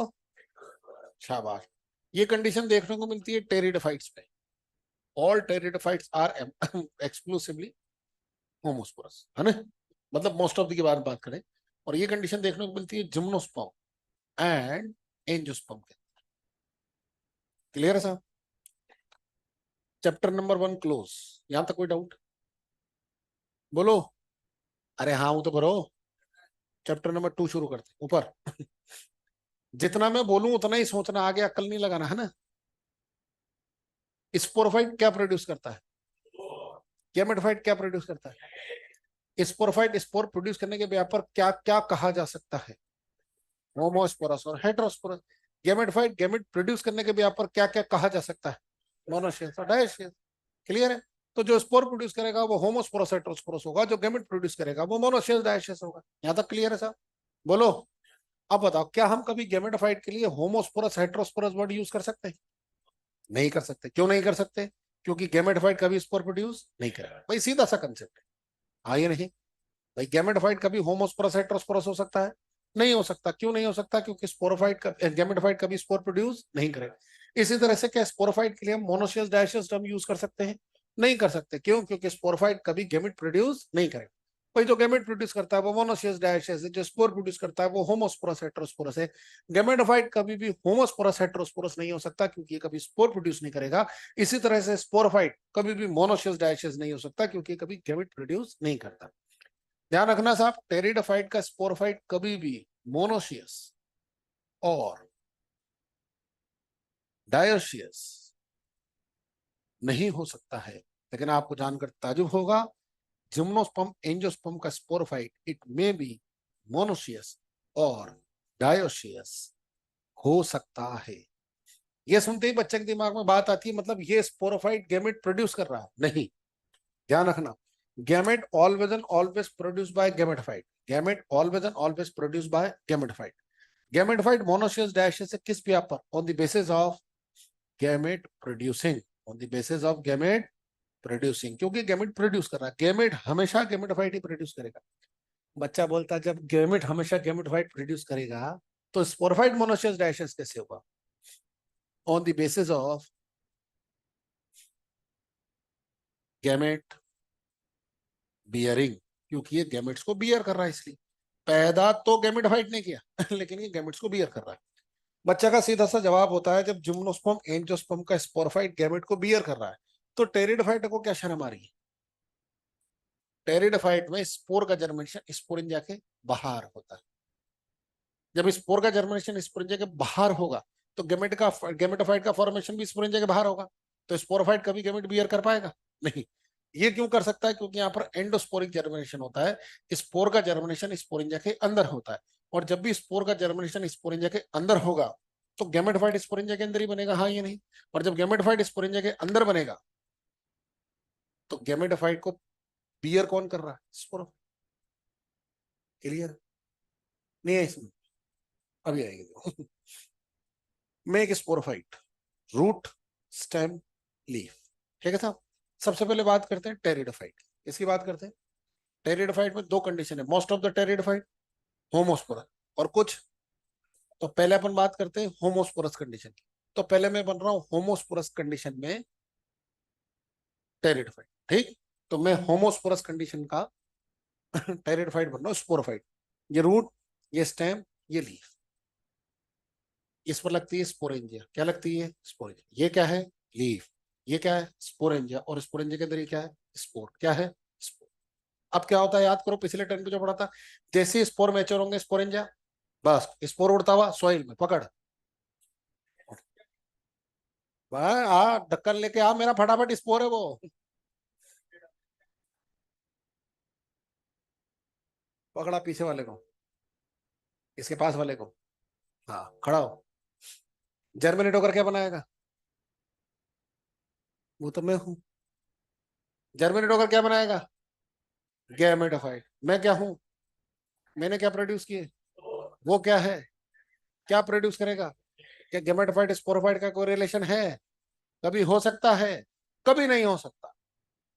शाबाश। ये कंडीशन देखने को मिलती है टेरिडोफाइट्स पे। All pteridophytes are exclusively homosporous, है ना? मतलब मोस्ट ऑफ द की बात करें। और ये कंडीशन देखने को मिलती है जिम्नोस्पर्म एंड एंजियोस्पर्म के। क्लियर है साहब? Chapter number 1 close. यहां तक कोई डाउट? बोलो, अरे हाँ वो तो करो। चैप्टर नंबर 2 शुरू करते हैं ऊपर। जितना मैं बोलूं उतना ही सोचना, आगे अक्ल नहीं लगाना, है ना? स्पोरोफाइट क्या प्रोड्यूस करता है? गैमेटोफाइट क्या प्रोड्यूस करता है? स्पोरोफाइट स्पोर प्रोड्यूस करने के व्यापार क्या क्या कहा जा सकता है? होमोस्पोरस और हेटेरोस्पोरस। गैमेटोफाइट गैमेट प्रोड्यूस करने के व्यापार क्या क्या कहा जा सकता है? मोनोशियस और डायोशियस। क्लियर है? तो जो स्पोर प्रोड्यूस करेगा वो होमोस्पोरस हेटेरोस्पोरस होगा, जो गैमेट प्रोड्यूस करेगा वो मोनोशियस डायोशियस होगा। यहां तक क्लियर है साहब? बोलो, अब बताओ, क्या हम कभी गैमेटोफाइट के लिए होमोस्पोरस हेटेरोस्पोरस वर्ड यूज कर सकते हैं? नहीं कर सकते। क्यों नहीं कर सकते? क्योंकि गैमेटोफाइट कभी स्पोर प्रोड्यूस नहीं करेगा। भाई सीधा सा कंसेप्ट है। हाँ ये नहीं? भाई गैमेटोफाइट कभी होमोस्पोरस हेटेरोस्पोरस हो सकता है? नहीं हो सकता। क्यों नहीं हो सकता? क्योंकि स्पोरोफाइट गैमेटोफाइट कभी स्पोर प्रोड्यूस नहीं करेगा। इसी तरह से क्या स्पोरोफाइट के लिए हम मोनोशियस डायोशियस टर्म यूज कर सकते हैं? नहीं कर सकते। क्यों? क्योंकि स्पोरोफाइट कभी गैमेट प्रोड्यूस नहीं करेगा। भाई जो गैमेट प्रोड्यूस करता है वो मोनोशियस डायोशियस है, जो स्पोर प्रोड्यूस करता है वो होमोस्पोरस हेटेरोस्पोरस है। गैमेटोफाइट कभी भी होमोस्पोरस हेटेरोस्पोरस नहीं हो सकता क्योंकि ये कभी स्पोर प्रोड्यूस नहीं करेगा। इसी तरह से स्पोरोफाइट कभी भी मोनोशियस डायोशियस नहीं हो सकता क्योंकि कभी गैमेट प्रोड्यूस नहीं करता। ध्यान रखना साहब, टेरिडोफाइट का स्पोरोफाइट कभी भी मोनोशियस और डायोशियस नहीं हो सकता है। लेकिन आपको जानकर ताजुब होगा, जिम्नोस्पर्म एंजियोस्पर्म का sporophyte it may be monoecious और डायोशियस हो सकता है। ये सुनते ही बच्चे के दिमाग में बात आती है, मतलब ये स्पोरोफाइट गैमेट प्रोड्यूस कर रहा है? नहीं। ध्यान रखना, gamete always and always produce by gametophyte. Gamete always and always produce by gametophyte. Gametophyte monoecious dioecious से किस व्यापार? On the basis of gamete producing, on the basis of gamete producing, क्योंकि गैमेट प्रोड्यूस कर रहा है, gamete हमेशा gametophyte ही produce करेगा। बच्चा बोलता है जब गैमेट हमेशा गैमेटोफाइट प्रोड्यूस करेगा तो स्पोरोफाइट मोनोसियस डायसिस कैसे होगा? On the basis of gamete bearing, क्योंकि ये गैमेट्स को बियर कर रहा है, इसलिए पैदा तो गैमेटोफाइट ने किया लेकिन ये गैमेट्स को बियर कर रहा है। बच्चा का सीधा सा जवाब होता है जब जिम्नोस्पर्म एंजियोस्पर्म का स्पोरोफाइट गैमेट को बियर कर रहा है तो टेरिडोफाइट को क्या शर्म आ रही है? टेरिडोफाइट में स्पोर का जर्मिनेशन स्पोरेंजा के बाहर होता है। जब स्पोर का जर्मिनेशन स्पोरेंजा के बाहर होगा तो गैमेटोफाइट का फॉर्मेशन भी स्पोरेंजा के बाहर होगा। तो स्पोरोफाइट कभी गैमेट बियर कर पाएगा नहीं। ये क्यों कर सकता है? क्योंकि यहाँ पर एंडोस्पोरिक जर्मिनेशन होता है, स्पोर का जर्मिनेशन स्पोरेंजा के अंदर होता है। और जब भी स्पोर का जर्मिनेशन स्पोरेंजा के अंदर होगा तो गैमेटोफाइट स्पोरेंजा के अंदर ही बनेगा, हाँ या नहीं? और जब गैमेटोफाइट स्पोरेंजा के अंदर बनेगा तो गैमेटोफाइट को बियर कौन कर रहा है? स्पोरो। क्लियर नहीं है इसमें? अभी आएगी make sporophyte root stem leaf. ठीक है साहब। सबसे पहले बात करते हैं टेरिडोफाइट, इसकी बात करते हैं। टेरिडोफाइट में दो कंडीशन है, most of the pteridophyte homosporous और कुछ। तो पहले अपन बात करते हैं होमोस्पोरस कंडीशन की। तो पहले मैं बन रहा हूं होमोस्पोरस कंडीशन में टेरिडोफाइट। ठीक, तो मैं होमोस्पोरस कंडीशन का टेरिडोफाइट बन रहा हूं, स्पोरोफाइट। ये रूट, ये स्टेम, ये लीफ, इस पर लगती है स्पोरेंजिया। क्या लगती है? स्पोरेंजिया। ये क्या है? लीफ। ये क्या है? स्पोरेंजिया। और स्पोरेंजिया के अंदर ये क्या है? स्पोर। क्या है? स्पोर। अब क्या होता है, याद करो पिछले टर्म पे जो पढ़ा था, जैसे स्पोर मैच्योर होंगे स्पोरेंजिया, बस स्पोर उड़ता हुआ सॉइल में पकड़, आ ढक्कन लेके आ मेरा, फटाफट स्पोर है वो। पकड़ा पीछे वाले को, इसके पास वाले को। हाँ खड़ा हो। जर्मिनेट होकर क्या बनाएगा? वो तो मैं हूं। जर्मिनेट होकर क्या बनाएगा? गैमेटोफाइट। मैं क्या हूं? मैंने क्या प्रोड्यूस किए? वो क्या है? क्या प्रोड्यूस करेगा? क्या गैमेटोफाइट स्पोरोफाइट का कोई रिलेशन है? कभी हो सकता है, कभी नहीं हो सकता।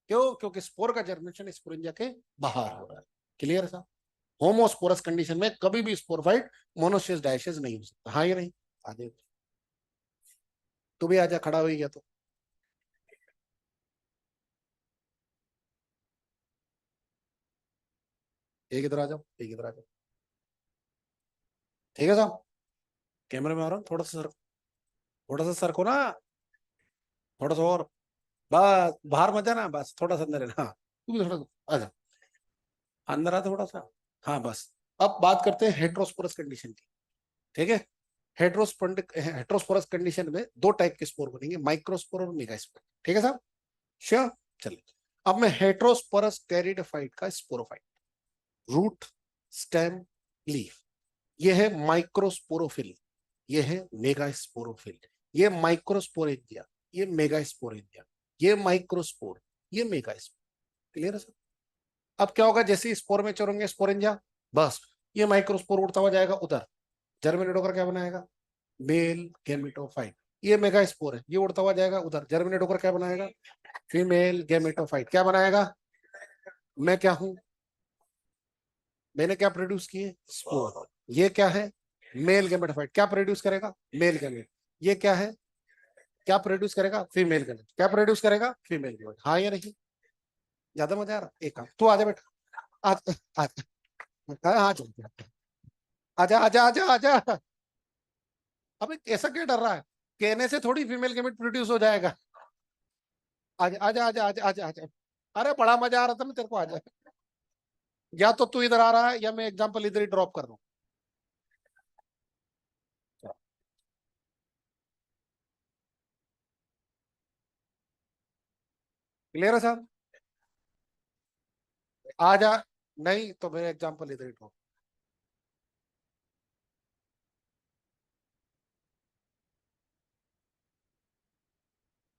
क्यों? क्योंकि स्पोर का जर्मिनेशन स्पोरेंजिया के बाहर हो रहा है। क्लियर है? होमोस्पोरस कंडीशन में कभी भी स्पोरोफाइट मोनोसियस डायसिस नहीं हो सकता, हाँ या नहीं? आगे तू भी आजा, खड़ा हो ही गया तो। एक इधर आ जाओ, एक इधर आ जाओ। ठीक है साहब। कैमरे में आ रहा हूँ, थोड़ा सा सर, थोड़ा सा सर को ना, थोड़ा सा और। बस बाहर मत जाना, बस थोड़ा सा अंदर है ना। हाँ तू भी थोड़ा आ जा, अंदर आ थोड़ा सा। हाँ बस। अब बात करते हैं हेट्रोस्पोरस कंडीशन की। ठीक है। हेट्रोस्पोरस कंडीशन में दो टाइप के स्पोर बनेंगे, माइक्रोस्पोर और मेगास्पोर। ठीक है साहब? श्योर। चलिए, अब मैं हेट्रोस्पोरस टेरिडोफाइट का स्पोरोफाइट, रूट स्टेम लीफ, ये है माइक्रोस्पोरोफिल, ये है मेगास्पोरोफिल। ये माइक्रोस्पोरेंजिया, ये मेगास्पोरेंजिया। ये माइक्रोस्पोर, ये मेगास्पोर। क्लियर है सर? अब क्या होगा, जैसे स्पोर में चढ़ेंगे स्पोरेंजिया, बस ये माइक्रोस्पोर उड़ता हुआ जाएगा उधर, जर्मिनेट होकर क्या बनाएगा? Male gametophyte. ये मेगास्पोर है, ये उड़ता हुआ जाएगा उधर, जर्मिनेट होकर क्या बनाएगा? Female gametophyte. क्या बनाएगा? मैं क्या हूं? मैंने क्या प्रोड्यूस किए? स्पोर। ये क्या है? Mail gametophyte. क्या प्रोड्यूस करेगा? Male gamete. ये क्या है? क्या प्रोड्यूस करेगा? Female gamete. क्या प्रोड्यूस करेगा? Female gamete. हाँ या नहीं? ज्यादा मजा आ रहा? एक काम, तू आजा बेटा, आज आज हाँ चल, आजा आजा आजा आजा। अबे ऐसा क्या डर रहा है? कहने से थोड़ी फीमेल गैमेट प्रोड्यूस हो जाएगा। आजा आजा आजा आजा आजा आजा। अरे बड़ा मजा आ रहा था ना तेरे को, आजा। या तो तू इधर आ रहा है या मैं एग्जांपल इधर ही ड्रॉप कर रहा हूँ। क्लियर है साहब? आजा। नहीं तो मेरे एग्जांपल इधर ही ड्रॉप।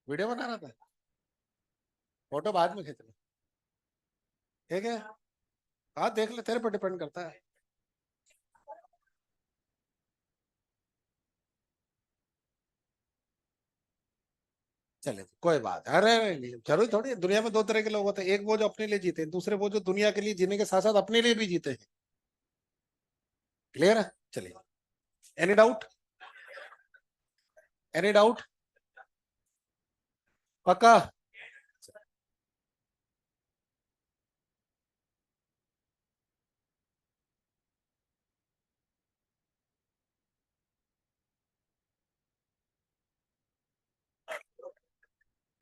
वीडियो बना रहा था, फोटो बाद में खींच ले। ठीक है? हाँ देख ले, तेरे पर डिपेंड करता है। चले कोई बात है। अरे नहीं, जरूरी थोड़ी है। दुनिया में दो तरह के लोग होते हैं, एक वो जो अपने लिए जीते हैं, दूसरे वो जो दुनिया के लिए जीने के साथ साथ अपने लिए भी जीते हैं। क्लियर है? चलिए, एनी डाउट? Any doubt? पक्का?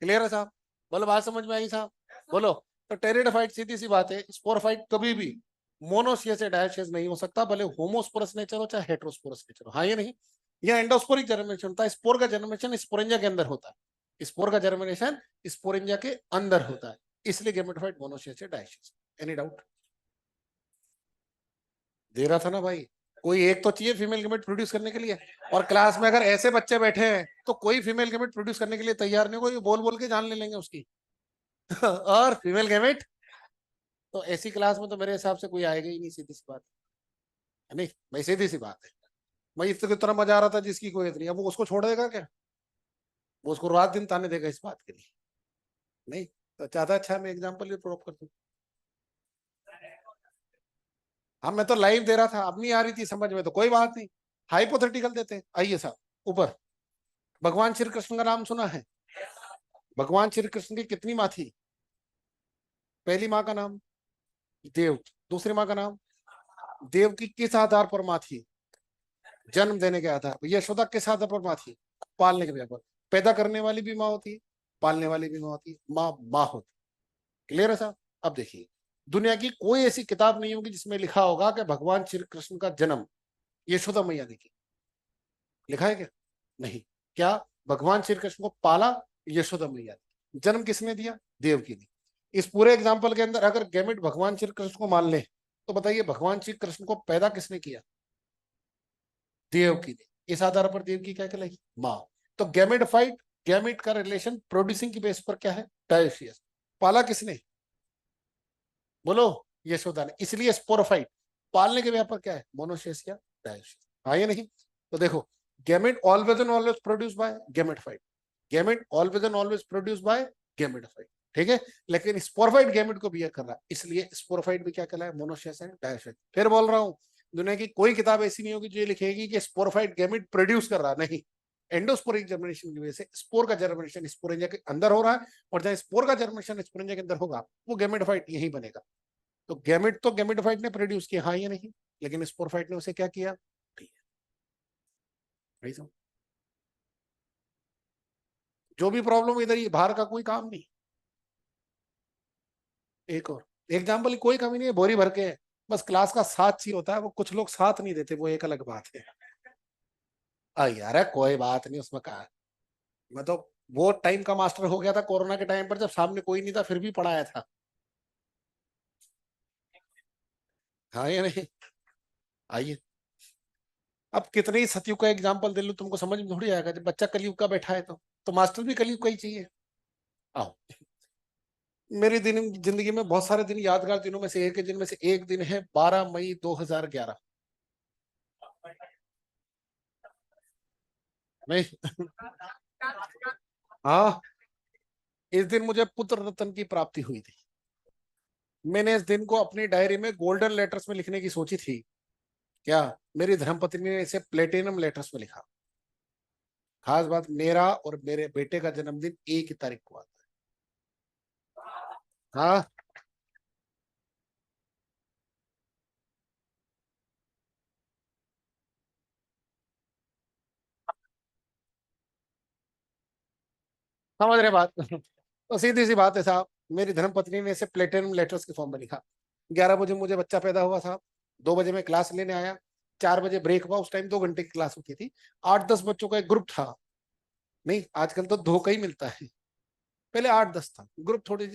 क्लियर है साहब? बोलो, बात समझ में आई साहब? बोलो। तो टेरिडोफाइट सीधी सी बात है, स्पोरोफाइट कभी भी मोनोसियस या डायोसियस नहीं हो सकता, भले होमोस्पोरस नेचर हो चाहे हेटेरोस्पोरस नेचर हो। हाँ या नहीं? यह एंडोस्पोरिक जर्मिनेशन होता है, स्पोर का जर्मिनेशन स्पोरेंजा के अंदर होता है, स्पोर का जर्मिनेशन स्पोरेंजा के अंदर होता है, इसलिए गेमेटोफाइट मोनोसियस या डायोसियस। Any doubt? दे रहा था ना भाई, कोई एक तो चाहिए फीमेल गेमेट प्रोड्यूस करने के लिए। और क्लास में अगर ऐसे बच्चे बैठे हैं तो कोई फीमेल गेमेट प्रोड्यूस करने के लिए तैयार नहीं, कोई बोल बोल के जान ले लेंगे उसकी। और फीमेल गेमेट तो ऐसी क्लास में तो मेरे हिसाब से कोई आएगा ही नहीं, सीधी सी बात है। नहीं भाई, सीधी सी बात है। भाई इससे कितना मजा आ रहा था जिसकी कोई नहीं, अब वो उसको छोड़ देगा क्या? वो उसको रात दिन ताने देगा इस बात के लिए? नहीं। तो चाहता अच्छा मैं एग्जाम्पल भी प्रूव कर दूं। हाँ, मैं तो लाइव दे रहा था, अब नहीं आ रही थी समझ में तो कोई बात नहीं, हाइपोथेटिकल देते हैं। आइए साहब ऊपर। भगवान श्री कृष्ण का नाम सुना है? भगवान श्री कृष्ण की कितनी माँ थी? पहली माँ का नाम देव, दूसरी माँ का नाम देव की किस आधार पर माँ थी? जन्म देने के आधार पर। यशोदा किस आधार पर माँ थी? पालने के आधार पर। पैदा करने वाली भी माँ होती है, पालने वाली भी माँ होती है, माँ माँ होती। क्लियर है साहब? अब देखिए, दुनिया की कोई ऐसी किताब नहीं होगी जिसमें लिखा होगा कि भगवान श्री कृष्ण का जन्म यशोदा मैया ने की। लिखा है क्या? नहीं। क्या भगवान श्री कृष्ण को पाला यशोदा मैया ने, जन्म किसने दिया? देव की ने। इस पूरे एग्जाम्पल के अंदर अगर गैमेट भगवान श्री कृष्ण को मान ले तो बताइए भगवान श्री कृष्ण को पैदा किसने किया? देव की ने। इस आधार पर देव की क्या कहलाई? माँ। तो गैमेटोफाइट, गैमेट का रिलेशन प्रोड्यूसिंग की बेस पर क्या है? डायोसियस। पाला किसने? बोलो। यशोदा ने, इसलिए स्पोरोफाइट। पालने के व्यापार क्या है? मोनोसियस या डायोसियस। हाँ या नहीं? तो देखो, gamete always and always produce by gametophyte, gamete always and always produce by gametophyte. ठीक है? लेकिन स्पोरोफाइट गैमेट को बियर कर रहा है, इसलिए स्पोरोफाइट भी क्या कहला है? Monoecious and dioecious. फिर बोल रहा हूँ, दुनिया की कोई किताब ऐसी नहीं होगी जो ये लिखेगी कि स्पोरोफाइट गैमेट प्रोड्यूस कर रहा, नहीं। एंडोस्पोरिक जर्मिनेशन की वजह से स्पोर का जर्मिनेशन स्पोरेंजा के अंदर हो रहा है, और जहां स्पोर का जर्मिनेशन स्पोरेंजा के अंदर होगा वो गैमेटोफाइट यही बनेगा। तो गैमेट तो गैमेटोफाइट ने प्रोड्यूस किया, हाँ या नहीं? लेकिन स्पोरफाइट ने उसे क्या किया? नहीं समझ? जो भी प्रॉब्लम इधर ही, बाहर का कोई काम नहीं। एक और एग्जाम्पल की कोई कमी नहीं है, बोरी भर के है। बस क्लास का साथ चाहिए होता है, वो कुछ लोग साथ नहीं देते, वो एक अलग बात है। यार कोई बात नहीं उसमें, कहा मैं तो वो टाइम का मास्टर हो गया था कोरोना के टाइम पर, जब सामने कोई नहीं था फिर भी पढ़ाया था। हाँ या नहीं? आइए। अब कितने ही सतयुग का एग्जाम्पल दे लूं तुमको समझ में थोड़ी आएगा, जब बच्चा कलयुग का बैठा है तो मास्टर भी कलयुग का ही चाहिए। आओ। मेरी दिन जिंदगी में बहुत सारे दिन, यादगार दिनों में से एक दिन में से एक दिन है 12 मई 2011। नहीं। हाँ, इस दिन मुझे पुत्र रत्न की प्राप्ति हुई थी। मैंने इस दिन को अपनी डायरी में गोल्डन लेटर्स में लिखने की सोची थी। क्या? मेरी धर्मपत्नी ने इसे प्लेटिनम लेटर्स में लिखा। खास बात, मेरा और मेरे बेटे का जन्मदिन एक ही तारीख को आता है। हाँ, समझ रहे बात? तो सीधी सी बात है साहब, मेरी धर्मपत्नी ने इसे प्लेटिनम लेटर्स के फॉर्म में लिखा। 11 बजे मुझे बच्चा पैदा हुआ साहब। 2 बजे मैं क्लास लेने आया। 4 बजे ब्रेक हुआ, उस टाइम 2 घंटे की क्लास होती थी। 8-10 बच्चों का एक ग्रुप था। नहीं, आजकल तो धोखा ही मिलता है। पहले 8-10 था ग्रुप, थोड़ी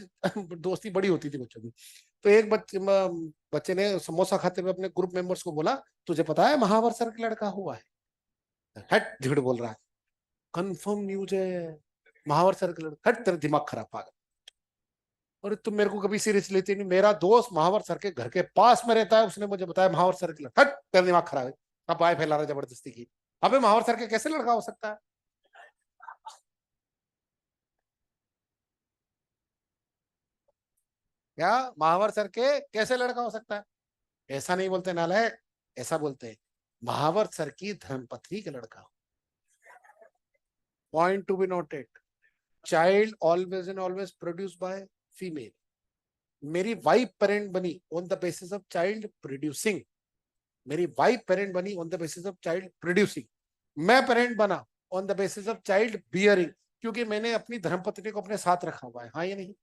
दोस्ती बड़ी होती थी बच्चों की। तो एक बच्चे ने समोसा खाते हुए अपने ग्रुप मेंबर्स को बोला, तुझे पता है महावर सर का लड़का हुआ है? हट, झूठ बोल रहा है। कंफर्म न्यूज है, महावर सर का लड़का। हट, तेरा दिमाग खराब, पागल। और तुम मेरे को कभी सीरियस लेते नहीं, मेरा दोस्त महावर सर के घर के पास में रहता है, उसने मुझे बताया महावर सर के लड़का। हट, तेरा दिमाग खराब है। अब आए फैला रहा जबरदस्ती की। अबे महावर सर के कैसे लड़का हो सकता है? क्या महावर सर के कैसे लड़का हो सकता है? ऐसा नहीं बोलते नालायक, ऐसा बोलते हैं महावर सर की धर्मपत्नी का लड़का। Point to be noted, child always and always produce by female. मेरी वाइफ पेरेंट बनी on the basis of child producing. मेरी वाइफ पेरेंट बनी on the basis of child producing. मैं पेरेंट बना on the basis of child bearing, क्योंकि मैंने अपनी धर्मपत्नी को अपने साथ रखा हुआ है। हाँ या नहीं?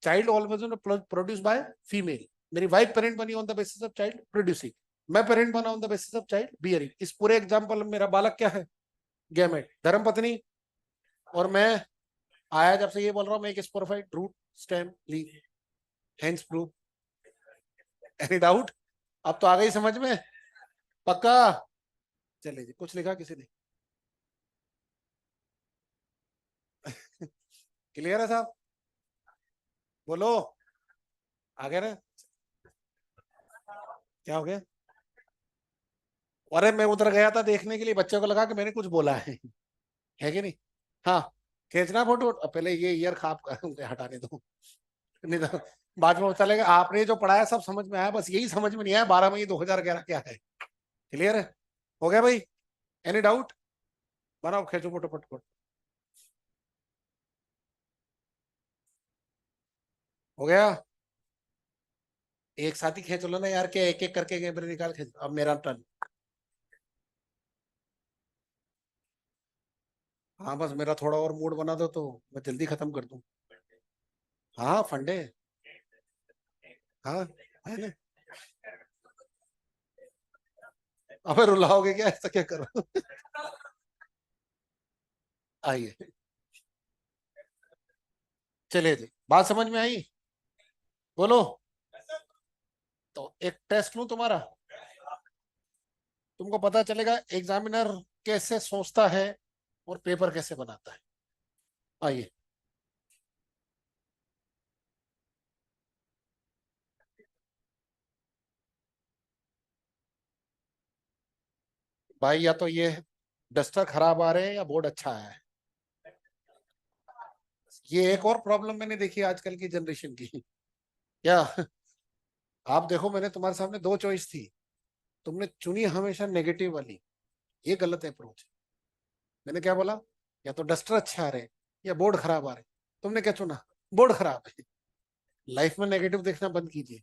Child always produce by female. मेरी वाइफ पेरेंट बनी on the basis of child producing. मैं पेरेंट बना on the basis of child bearing. इस पूरे एग्जाम्पल में मेरा बालक क्या है? गैमेट, धर्मपत्नी। और मैं आया जब से ये बोल रहा हूँ, मैं एक sporophyte, root, stem, leaf, hence proof. Any doubt? अब तो आ गई समझ में? पक्का? चलिए जी, कुछ लिखा किसी ने? क्लियर है साहब? बोलो। आगे ना? क्या हो गया? अरे मैं उधर गया था देखने के लिए, बच्चे को लगा कि मैंने कुछ बोला है कि नहीं? हाँ, खींचना फोटो। पहले ये ईयर खाप हटाने दो, नहीं तो बाद में चलेगा। आपने जो पढ़ाया सब समझ में आया, बस यही समझ में नहीं आया 12 मई 2011 क्या है। क्लियर है? हो गया भाई? Any doubt? बनाओ, खींचो फोटो फटफट। हो गया? एक साथ ही खींच लो ना यार, क्या एक एक करके कैमरे निकाल खींच। अब मेरा टर्न। हाँ, बस मेरा थोड़ा और मूड बना दो तो मैं जल्दी खत्म कर दूं। हाँ, फंडे। हाँ, है ना? अबे रुलाओगे क्या? ऐसा क्या करो? आइए। चलिए जी, बात समझ में आई? बोलो। तो एक टेस्ट लूं तुम्हारा, तुमको पता चलेगा एग्जामिनर कैसे सोचता है और पेपर कैसे बनाता है। आइए। भाई, या तो ये डस्टर खराब आ रहे हैं या बोर्ड अच्छा आया है। ये एक और प्रॉब्लम मैंने देखी आजकल की जनरेशन की। क्या? आप देखो, मैंने तुम्हारे सामने दो चॉइस थी, तुमने चुनी हमेशा नेगेटिव वाली। ये गलत अप्रोच है। मैंने क्या बोला? या तो डस्टर अच्छे आ रहे हैं या बोर्ड खराब आ रहे हैं। तुमने क्या चुना? बोर्ड खराब है। लाइफ में नेगेटिव देखना बंद कीजिए।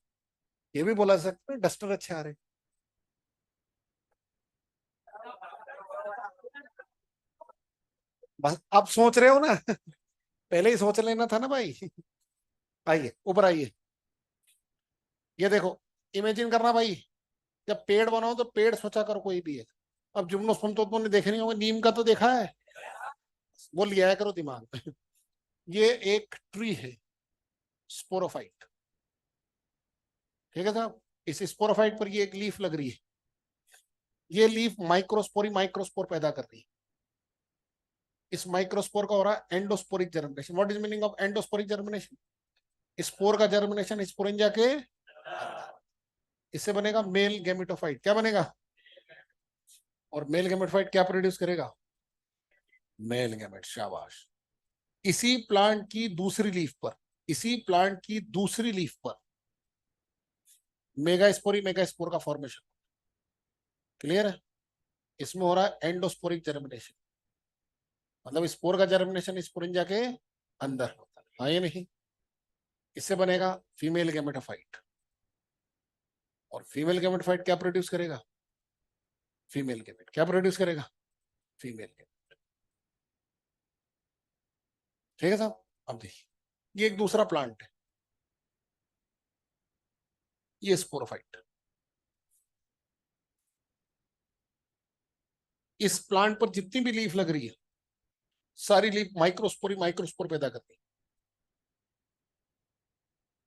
ये भी बोला सकते हैं डस्टर अच्छे आ रहे हैं। बस अब सोच रहे हो ना? पहले ही सोच लेना था ना भाई। आइए, ऊपर आइए। ये देखो, इमेजिन करना भाई, जब पेड़ बनाओ तो पेड़ सोचा करो कोई भी है। अब जुमलो सुन तो तुमने देखे नहीं होंगे, नीम का तो देखा है। वो लिया करो दिमाग में। ये एक ट्री है, स्पोरोफाइट। ठीक है साहब? इस स्पोरोफाइट पर ये एक लीफ लग रही है। ये लीफ माइक्रोस्पोरी माइक्रोस्पोर पैदा कर रही है। इस माइक्रोस्पोर का हो रहा है endosporic germination. What is meaning of endosporic germination? Spore का जर्मिनेशन स्पोरेंजा के अंदर। इससे बनेगा मेल गैमेटोफाइट। क्या बनेगा? और मेल गैमेटोफाइट क्या प्रोड्यूस करेगा? Male gamete. शाबाश। इसी प्लांट की दूसरी लीफ पर, इसी प्लांट की दूसरी लीफ पर मेगास्पोरी मेगास्पोर का फॉर्मेशन। क्लियर है? इसमें हो रहा है एंडोस्पोरिक जर्मिनेशन। मतलब स्पोर का जर्मिनेशन स्पोरेंजा के अंदर होता है। हाँ, ये नहीं? इससे बनेगा फीमेल गैमेटोफाइट। और फीमेल गैमेटोफाइट क्या प्रोड्यूस करेगा? Female gamete. क्या प्रोड्यूस करेगा? Female gamete. ठीक है साहब? अब देखिए, ये एक दूसरा प्लांट है, ये स्पोरोफाइट। इस प्लांट पर जितनी भी लीफ लग रही है, सारी लीफ माइक्रोस्पोरी माइक्रोस्पोर पैदा करती है।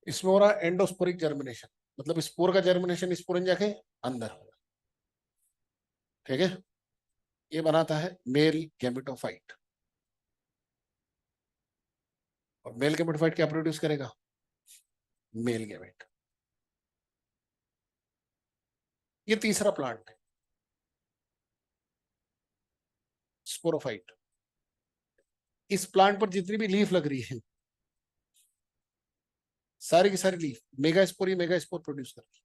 इसमें हो रहा है एंडोस्पोरिक जर्मिनेशन, मतलब स्पोर का जर्मिनेशन स्पोरेंजा के अंदर होगा। ठीक है? ये बनाता है मेल गैमेटोफाइट। और मेल गैमेटोफाइट क्या प्रोड्यूस करेगा? Male gamete. ये तीसरा प्लांट है, स्पोरोफाइट। इस प्लांट पर जितनी भी लीफ लग रही है, सारी की सारी लीफ मेगा स्पोर प्रोड्यूस कर रही है,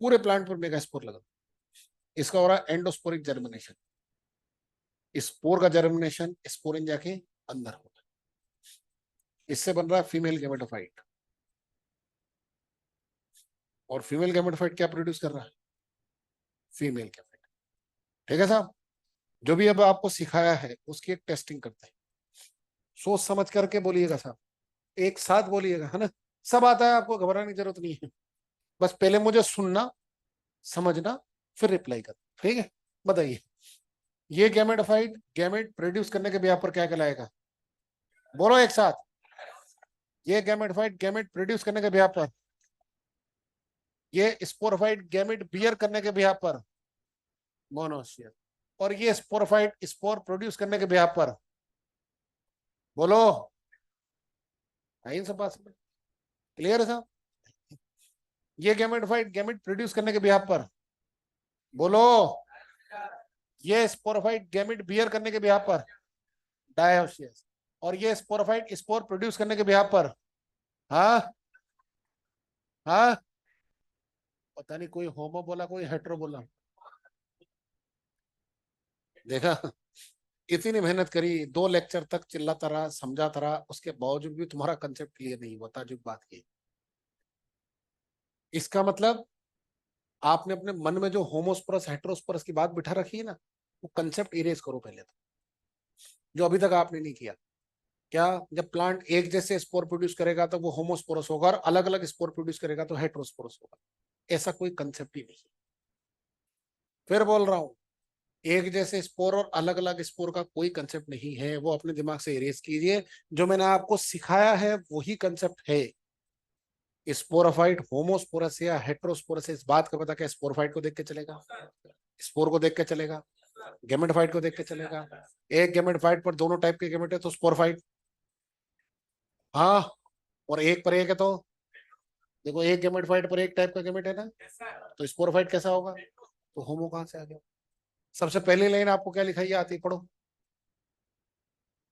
पूरे प्लांट पर मेगा स्पोर लगा। इसका हो रहा है एंडोस्पोरिक जर्मिनेशन। स्पोर का जर्मिनेशन स्पोरिन जाके अंदर होता है, इससे बन रहा है फीमेल गैमेटोफाइट। और फीमेल गैमेटोफाइट क्या प्रोड्यूस कर रहा है? Female gamete. ठीक है साहब, जो भी अब आपको सिखाया है उसकी एक टेस्टिंग करते हैं। सोच समझ करके बोलिएगा साहब, एक साथ बोलिएगा, है ना। सब आता है आपको, घबराने की जरूरत नहीं है। बस पहले मुझे सुनना, समझना, फिर रिप्लाई कर। ठीक है, बताइए। ये गैमेटोफाइट गैमेट प्रोड्यूस करने के बिहाफ पर क्या कहलाएगा? बोलो एक साथ। ये गैमेटोफाइट गैमेट प्रोड्यूस करने के बिहाफ पर, ये स्पोरोफाइट गैमेट बियर करने के बिहाफ पर मोनोसियर, और ये स्पोरोफाइट स्पोर प्रोड्यूस करने के बिहाफ पर, बोलो। इन सब बात क्लियर है साहब? ये गैमेटोफाइट गैमेट प्रोड्यूस करने के बिहाफ पर, बोलो। ये स्पोरोफाइट गैमेट बियर करने के बिहाफ पर डायोसियस, और ये स्पोरोफाइट स्पोर प्रोड्यूस करने के बिहाफ पर, हाँ हाँ। पता नहीं कोई होमो बोला कोई हेट्रो बोला। देखा, इतनी मेहनत करी, 2 लेक्चर तक चिल्लाता रहा, समझाता रहा, उसके बावजूद भी तुम्हारा कंसेप्ट क्लियर नहीं हुआ। ताजुब बात की। इसका मतलब आपने अपने मन में जो होमोस्पोरस हेट्रोस्पोरस की बात बिठा रखी है ना, वो कंसेप्ट इरेज करो पहले तो, जो अभी तक आपने नहीं किया। क्या, जब प्लांट एक जैसे स्पोर प्रोड्यूस करेगा तो वो होमोस्पोरस होगा, और अलग अलग स्पोर प्रोड्यूस करेगा तो हेट्रोस्पोरस होगा। ऐसा कोई कंसेप्ट ही नहीं। फिर बोल रहा हूं, एक जैसे स्पोर और अलग अलग स्पोर का कोई कंसेप्ट नहीं है, वो अपने दिमाग से इरेज कीजिए। जो मैंने आपको सिखाया है वही कंसेप्ट है। स्पोरोफाइट होमोस्पोरस या हेट्रोस्पोरस, इस बात का पता क्या? स्पोरोफाइट को देख के चलेगा, स्पोर को देख के चलेगा, गेमेटोफाइट को देख के चलेगा। एक गेमेटोफाइट पर दोनों टाइप के गेमेट है तो स्पोरोफाइट। हाँ, और एक पर एक है तो देखो, एक गेमेटोफाइट पर एक टाइप का गेमेट है ना, तो स्पोरोफाइट कैसा होगा? तो होमो कहां से आ गया? सबसे पहली लाइन आपको क्या लिखाई आती? पढ़ो,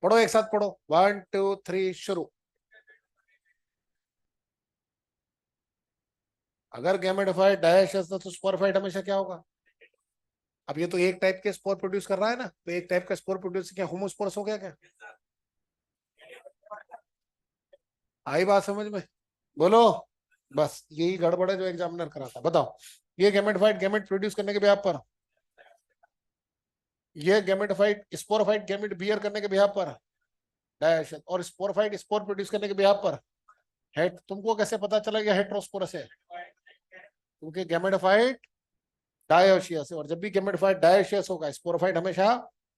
पढ़ो एक साथ पढ़ो, 1 2 3 शुरू। अगर गैमेटोफाइट डायस्यूस तो स्पोरोफाइट हमेशा क्या होगा? अब ये तो एक टाइप के स्पोर प्रोड्यूस कर रहा है ना, तो एक टाइप का स्पोर प्रोड्यूस क्या होमोस्पोरस हो गया क्या? आई बात समझ में? बोलो। बस यही गड़बड़ है जो एग्जामिनर कराता। बताओ, ये गैमेटोफाइट गैमेट प्रोड्यूस करने के बिहाफ पर, ये गैमेटोफाइट स्पोरोफाइट गैमेट बियर करने के बिहाफ पर डायशन, और स्पोरोफाइट स्पोर प्रोड्यूस करने के बिहाफ पर हेट। तुमको कैसे पता चला ये हेट्रोस्पोरस है? क्योंकि गैमेटोफाइट डायोशियस है, और जब भी गैमेटोफाइट डायोशियस होगा स्पोरोफाइट हमेशा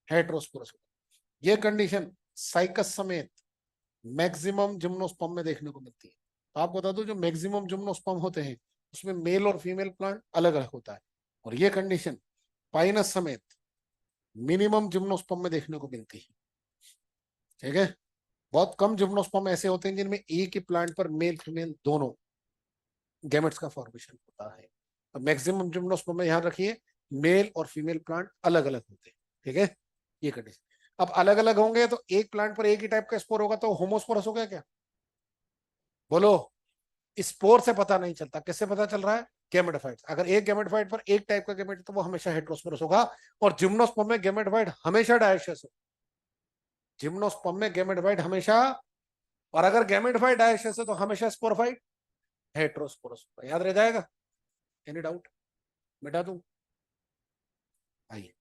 हेट्रोस्पोरस होगा। ये कंडीशन साइकस समेत मैक्सिमम जिम्नोस्पर्म में देखने को मिलती है। तो आपको बता दो, जो मैक्सिमम जिम्नोस्पर्म होते हैं उसमें मेल और फीमेल प्लांट अलग अलग होता है, और ये कंडीशन पाइनस समेत मिनिमम जिम्नोस्पर्म में देखने को मिलती है। ठीक है, बहुत कम जिम्नोस्पर्म ऐसे होते हैं जिनमें एक ही प्लांट पर मेल फीमेल दोनों गैमेट्स का फॉर्मेशन होता है। तो मैक्सिमम जिम्नोस्पर्म में ध्यान रखिए, मेल और फीमेल प्लांट अलग अलग होते हैं। ठीक है, ये कंडीशन। अब अलग अलग होंगे तो एक प्लांट पर एक ही टाइप का स्पोर होगा तो होमोस्पोरस हो गया क्या? बोलो। स्पोर से पता नहीं चलता, किससे पता चल रहा है? गैमेटोफाइट। अगर एक गैमेटोफाइट पर एक टाइप का गैमेट है तो वो हमेशा हेट्रोस्पोरस होगा, और जिम्नोस्पर्म में गैमेटोफाइट हमेशा डायस्यूस होगा। जिम्नोस्पर्म में गैमेटोफाइट हमेशा, और अगर गैमेटोफाइट डायस्यूस है तो हमेशा स्पोरोफाइट हेट्रोस्पोरस होगा। याद रह जाएगा? Any doubt? मिटा दूं? आइए,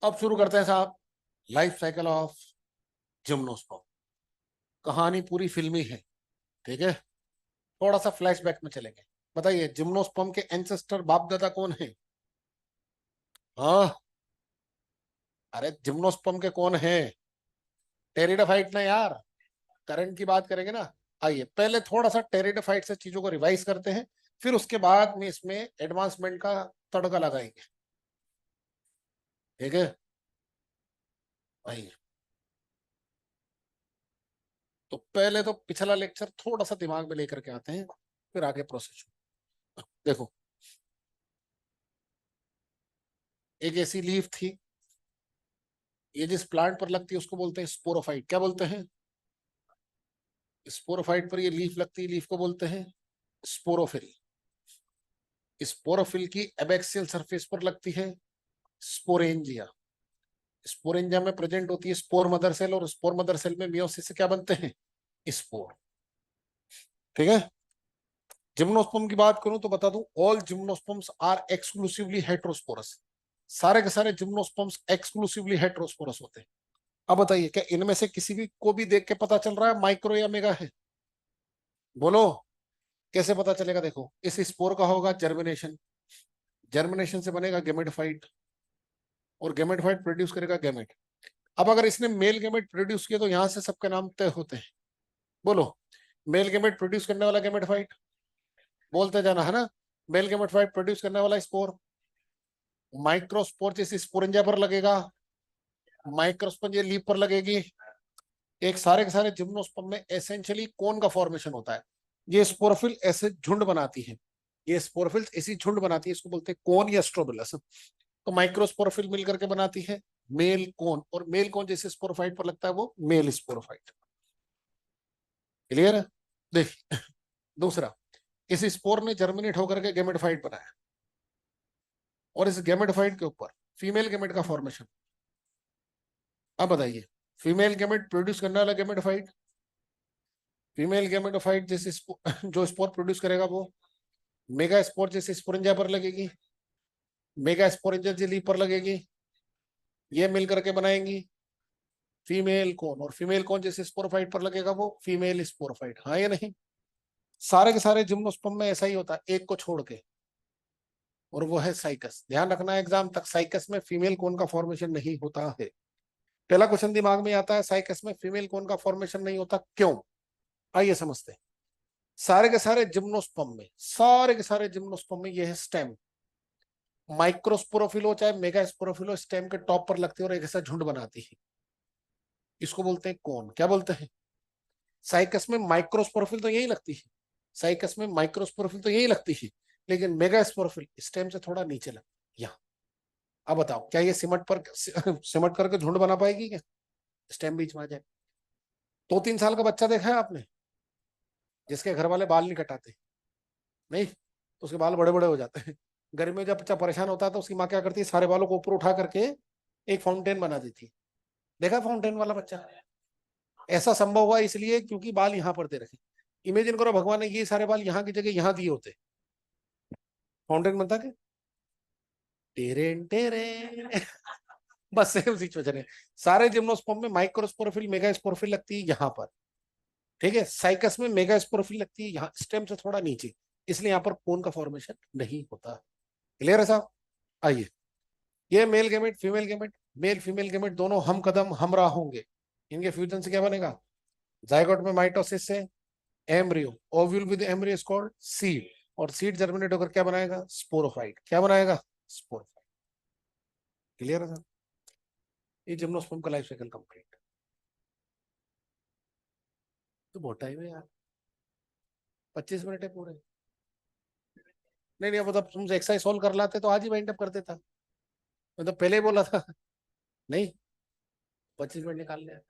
अब शुरू करते हैं साहब, लाइफ साइकिल ऑफ जिम्नोस्पर्म। कहानी पूरी फिल्मी है। ठीक है, थोड़ा सा फ्लैशबैक में चलेंगे। बताइए, जिम्नोस्पर्म के एंसेस्टर बाप दादा कौन है? हाँ, अरे जिम्नोस्पर्म के कौन है? टेरिडोफाइट ना यार, करंट की बात करेंगे ना। आइए पहले थोड़ा सा टेरिडोफाइट से चीजों को रिवाइज करते हैं, फिर उसके बाद में इसमें एडवांसमेंट का तड़का लगाएंगे। ठीक है, आइए। तो पहले तो पिछला लेक्चर थोड़ा सा दिमाग में लेकर के आते हैं, फिर आगे प्रोसेस। देखो, एक ऐसी लीफ थी, ये जिस प्लांट पर लगती है उसको बोलते हैं स्पोरोफाइट। क्या बोलते हैं? स्पोरोफाइट पर ये लीफ लगती है, लीफ को बोलते हैं स्पोरोफिल। स्पोरोफिल की एबैक्सियल सरफेस पर लगती है स्पोरेंजिया। स्पोरेंजिया में प्रेजेंट होती है स्पोर मदर सेल, और स्पोर मदर सेल में मियोसिस से क्या बनते हैं, स्पोर। ठीक है। जिम्नोस्पर्म की बात करूं तो बता दूं, all gymnosperms are exclusively heterosporous. सारे के सारे जिम्नोस्पर्म्स एक्सक्लूसिवली हेट्रोस्पोरस होते हैं। अब बताइए, क्या इनमें से किसी भी को भी देख के पता चल रहा है माइक्रो या मेगा है? बोलो, कैसे पता चलेगा? देखो, इस स्पोर का होगा जर्मिनेशन, जर्मिनेशन से बनेगा गेमेटोफाइट, और गेमेटोफाइट प्रोड्यूस करेगा गेमेट। अब अगर इसने मेल गेमेट प्रोड्यूस किया तो यहां से सबके नाम तय होते हैं। बोलो, मेल गेमेट प्रोड्यूस करने वाला गेमेटोफाइट, बोलते जाना है ना। मेल गेमेटोफाइट प्रोड्यूस करने वाला स्पोर, माइक्रोस्पोर जैसे स्पोरेंजा पर लगेगा, माइक्रोस्पोर ये लीफ पर लगेगी। एक सारे के सारे जिम्नोस्पर्म में एसेंशियली कोन का फॉर्मेशन होता है। ये स्पोरोफिल ऐसे झुंड बनाती है, ये स्पोरोफिल ऐसी झुंड बनाती है, इसको बोलते हैं कोन या स्ट्रोबिलस। तो माइक्रोस्पोरोफिल मिल करके बनाती है मेल कोन, और मेल कोन जैसे स्पोरोफाइट पर लगता है वो मेल स्पोरोफाइट। क्लियर है? देख, दूसरा, इस स्पोर ने जर्मिनेट होकर के गेमेटोफाइट बनाया, और इस गेमेटोफाइट के ऊपर फीमेल गेमेट का फॉर्मेशन। अब बताइए, फीमेल गेमेट प्रोड्यूस करने वाला गेमेटोफाइट, फीमेल गेमेटोफाइट जैसे जो स्पोर प्रोड्यूस करेगा वो मेगा स्पोर जैसे स्पोरेंजा पर लगेगी, मेगा स्पोरेंजा जेली पर लगेगी, ये मिल करके बनाएंगी फीमेल कोन, और फीमेल कोन जैसे स्पोरोफाइट पर लगेगा वो फीमेल स्पोरोफाइट। हाँ या नहीं? सारे के सारे जिम्नोस्पर्म में ऐसा ही होता है, एक को छोड़ के, और वो है साइकस। ध्यान रखना, एग्जाम तक साइकस में फीमेल कोन का फॉर्मेशन नहीं होता है। पहला क्वेश्चन दिमाग में आता है, साइकस में फीमेल कोन का फॉर्मेशन नहीं होता, क्यों? आइए समझते हैं। सारे के सारे जिम्नोस्पर्म में, सारे के सारे जिम्नोस्पर्म में ये है स्टेम। माइक्रोस्पोरोफिल हो चाहे मेगास्पोरोफिल हो, स्टेम के टॉप पर लगती है और एक ऐसा झुंड बनाती है, इसको बोलते हैं कोन। क्या बोलते हैं? साइकस में माइक्रोस्पोरोफिल तो यही लगती है, साइकस में माइक्रोस्पोरोफिल तो यही लगती है, लेकिन मेगास्पोरोफिल स्टेम से थोड़ा नीचे लगती है यहाँ। अब बताओ, क्या ये सिमट पर सिमट करके झुंड बना पाएगी क्या? स्टेम बीच में आ जाए। 2-3 साल का बच्चा देखा है आपने, जिसके घर वाले बाल नहीं कटाते? नहीं, तो उसके बाल बड़े बड़े हो जाते हैं। गर्मी में जब बच्चा परेशान होता है तो उसकी माँ क्या करती है, सारे बालों को ऊपर उठा करके एक फाउंटेन बना देती है। देखा फाउंटेन वाला बच्चा? ऐसा संभव हुआ इसलिए क्योंकि बाल यहाँ पर दे रखे। इमेजिन करो, भगवान ने ये सारे बाल यहाँ की जगह यहाँ दिए होते, फाउंटेन बनता क्या? टेरे टेरे बस सेम सिचुएशन है। सारे जिम्नोस्पर्म में माइक्रोस्पोरोफिल मेगास्पोरोफिल लगती है यहाँ पर, ठीक है। साइकस में मेगास्पोरोफिल लगती है यहाँ स्टेम से थोड़ा नीचे, इसलिए यहाँ पर कोन का फॉर्मेशन नहीं होता। क्लियर है साहब? आइए, ये male gamete female gamete, male female gamete दोनों हम कदम हमरा होंगे। इनके फ्यूजन से क्या बनेगा? जाइगोट में माइटोसिस से embryo, ovule with embryo is called seed, और सीड जर्मिनेट होकर क्या बनाएगा? स्पोरोफाइट। क्या बनाएगा? स्पोरोफाइट। क्लियर है सर? ये जिम्नोस्पर्म का लाइफ साइकिल कंप्लीट। तो बहुत टाइम है यार, 25 मिनट है पूरे। नहीं नहीं, मतलब तुम एक्सरसाइज सोल्व कर लाते तो आज ही वाइंड अप कर देता, मैं तो पहले ही बोला था। नहीं, 25 मिनट निकाल लिया।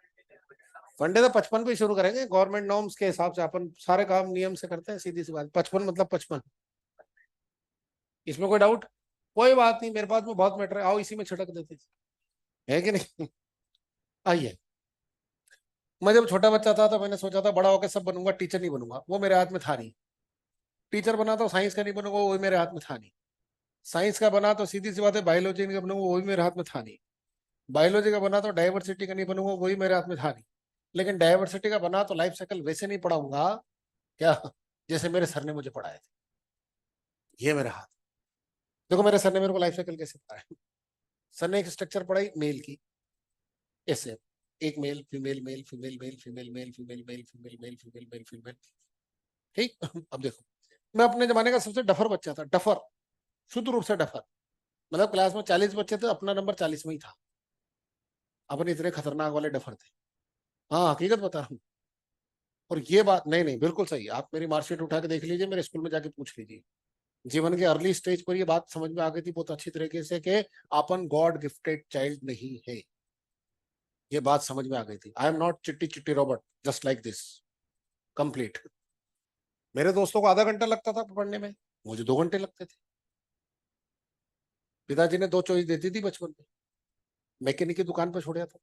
वनडे तो 55 पे शुरू करेंगे, गवर्नमेंट नॉर्म्स के हिसाब से अपन सारे काम नियम से करते हैं, सीधी सी बात। 55 मतलब 55, इसमें कोई डाउट? कोई बात नहीं, मेरे पास में बहुत मैटर है, आओ इसी में छिड़क देते है कि नहीं? आइए, मैं जब छोटा बच्चा था तो मैंने सोचा था बड़ा होकर सब बनूंगा, टीचर नहीं बनूंगा, वो मेरे हाथ में था नहीं। टीचर बना तो साइंस का नहीं बनूंगा, वो भी मेरे हाथ में था नहीं। साइंस का बना तो सीधी सी बात है बायोलॉजी का बनूंगा, वो भी मेरे हाथ में था नहीं। बायोलॉजी का बना तो डाइवर्सिटी का नहीं बनूंगा, वही मेरे हाथ में था नहीं। लेकिन डाइवर्सिटी का बना तो लाइफ साइकिल वैसे नहीं पढ़ाऊंगा क्या, जैसे मेरे सर ने मुझे पढ़ाए थे। ये मेरा हाथ। देखो, मेरे सर ने मेरे को लाइफ साइकिल कैसे पढ़ाया। सर ने एक स्ट्रक्चर पढ़ाई मेल की, ऐसे, एक male female male female male female male female male female male female male female. ठीक अब देखो, मैं अपने जमाने का सबसे डफर बच्चा था, डफर, शुद्ध रूप से डफर। मतलब क्लास में 40 बच्चे थे, अपना नंबर 40 में ही था। अपने इतने खतरनाक वाले डफर थे। हाँ, हकीकत बता रहा हूँ। और ये बात नहीं नहीं बिल्कुल सही, आप मेरी मार्कशीट उठा के देख लीजिए, मेरे स्कूल में जाके पूछ लीजिए। जीवन के अर्ली स्टेज पर ये बात समझ में आ गई थी बहुत अच्छी तरीके से कि अपन गॉड गिफ्टेड चाइल्ड नहीं है। ये बात समझ में आ गई थी। आई एम नॉट चिट्टी चिट्टी Robert, just like this. Complete. मेरे दोस्तों को आधा घंटा लगता था पढ़ने में, मुझे 2 घंटे लगते थे। पिताजी ने 2 चॉइस देती थी बचपन में, मैकेनिक की दुकान पर छोड़ा था,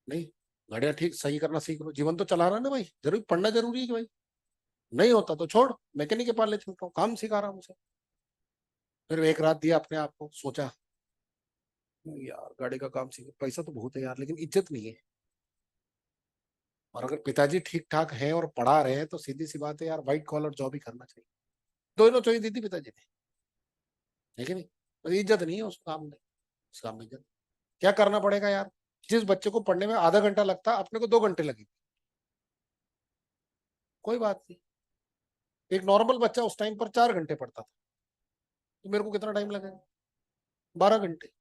नहीं गाड़ियां ठीक सही करना सीख लो, जीवन तो चला रहा है ना भाई, जरूरी पढ़ना जरूरी है कि भाई, नहीं होता तो छोड़, मैकेनिक के पास ले चलता हूँ, काम सिखा रहा हूँ उसे। फिर एक रात दिया अपने आप को, सोचा यार गाड़ी का काम सीख, पैसा तो बहुत है यार लेकिन इज्जत नहीं है। और अगर पिताजी ठीक ठाक है और पढ़ा रहे हैं तो सीधी सी बात है यार, व्हाइट कॉलर जॉब ही करना चाहिए। दोनों चॉइस दी थी पिताजी ने, है कि नहीं? पर इज्जत नहीं है उस काम में, उस काम में इज्जत। क्या करना पड़ेगा यार, जिस बच्चे को पढ़ने में आधा घंटा लगता अपने को 2 घंटे लगे, कोई बात नहीं। एक नॉर्मल बच्चा उस टाइम पर 4 घंटे पढ़ता था, तो मेरे को कितना टाइम लगेगा? 12 घंटे।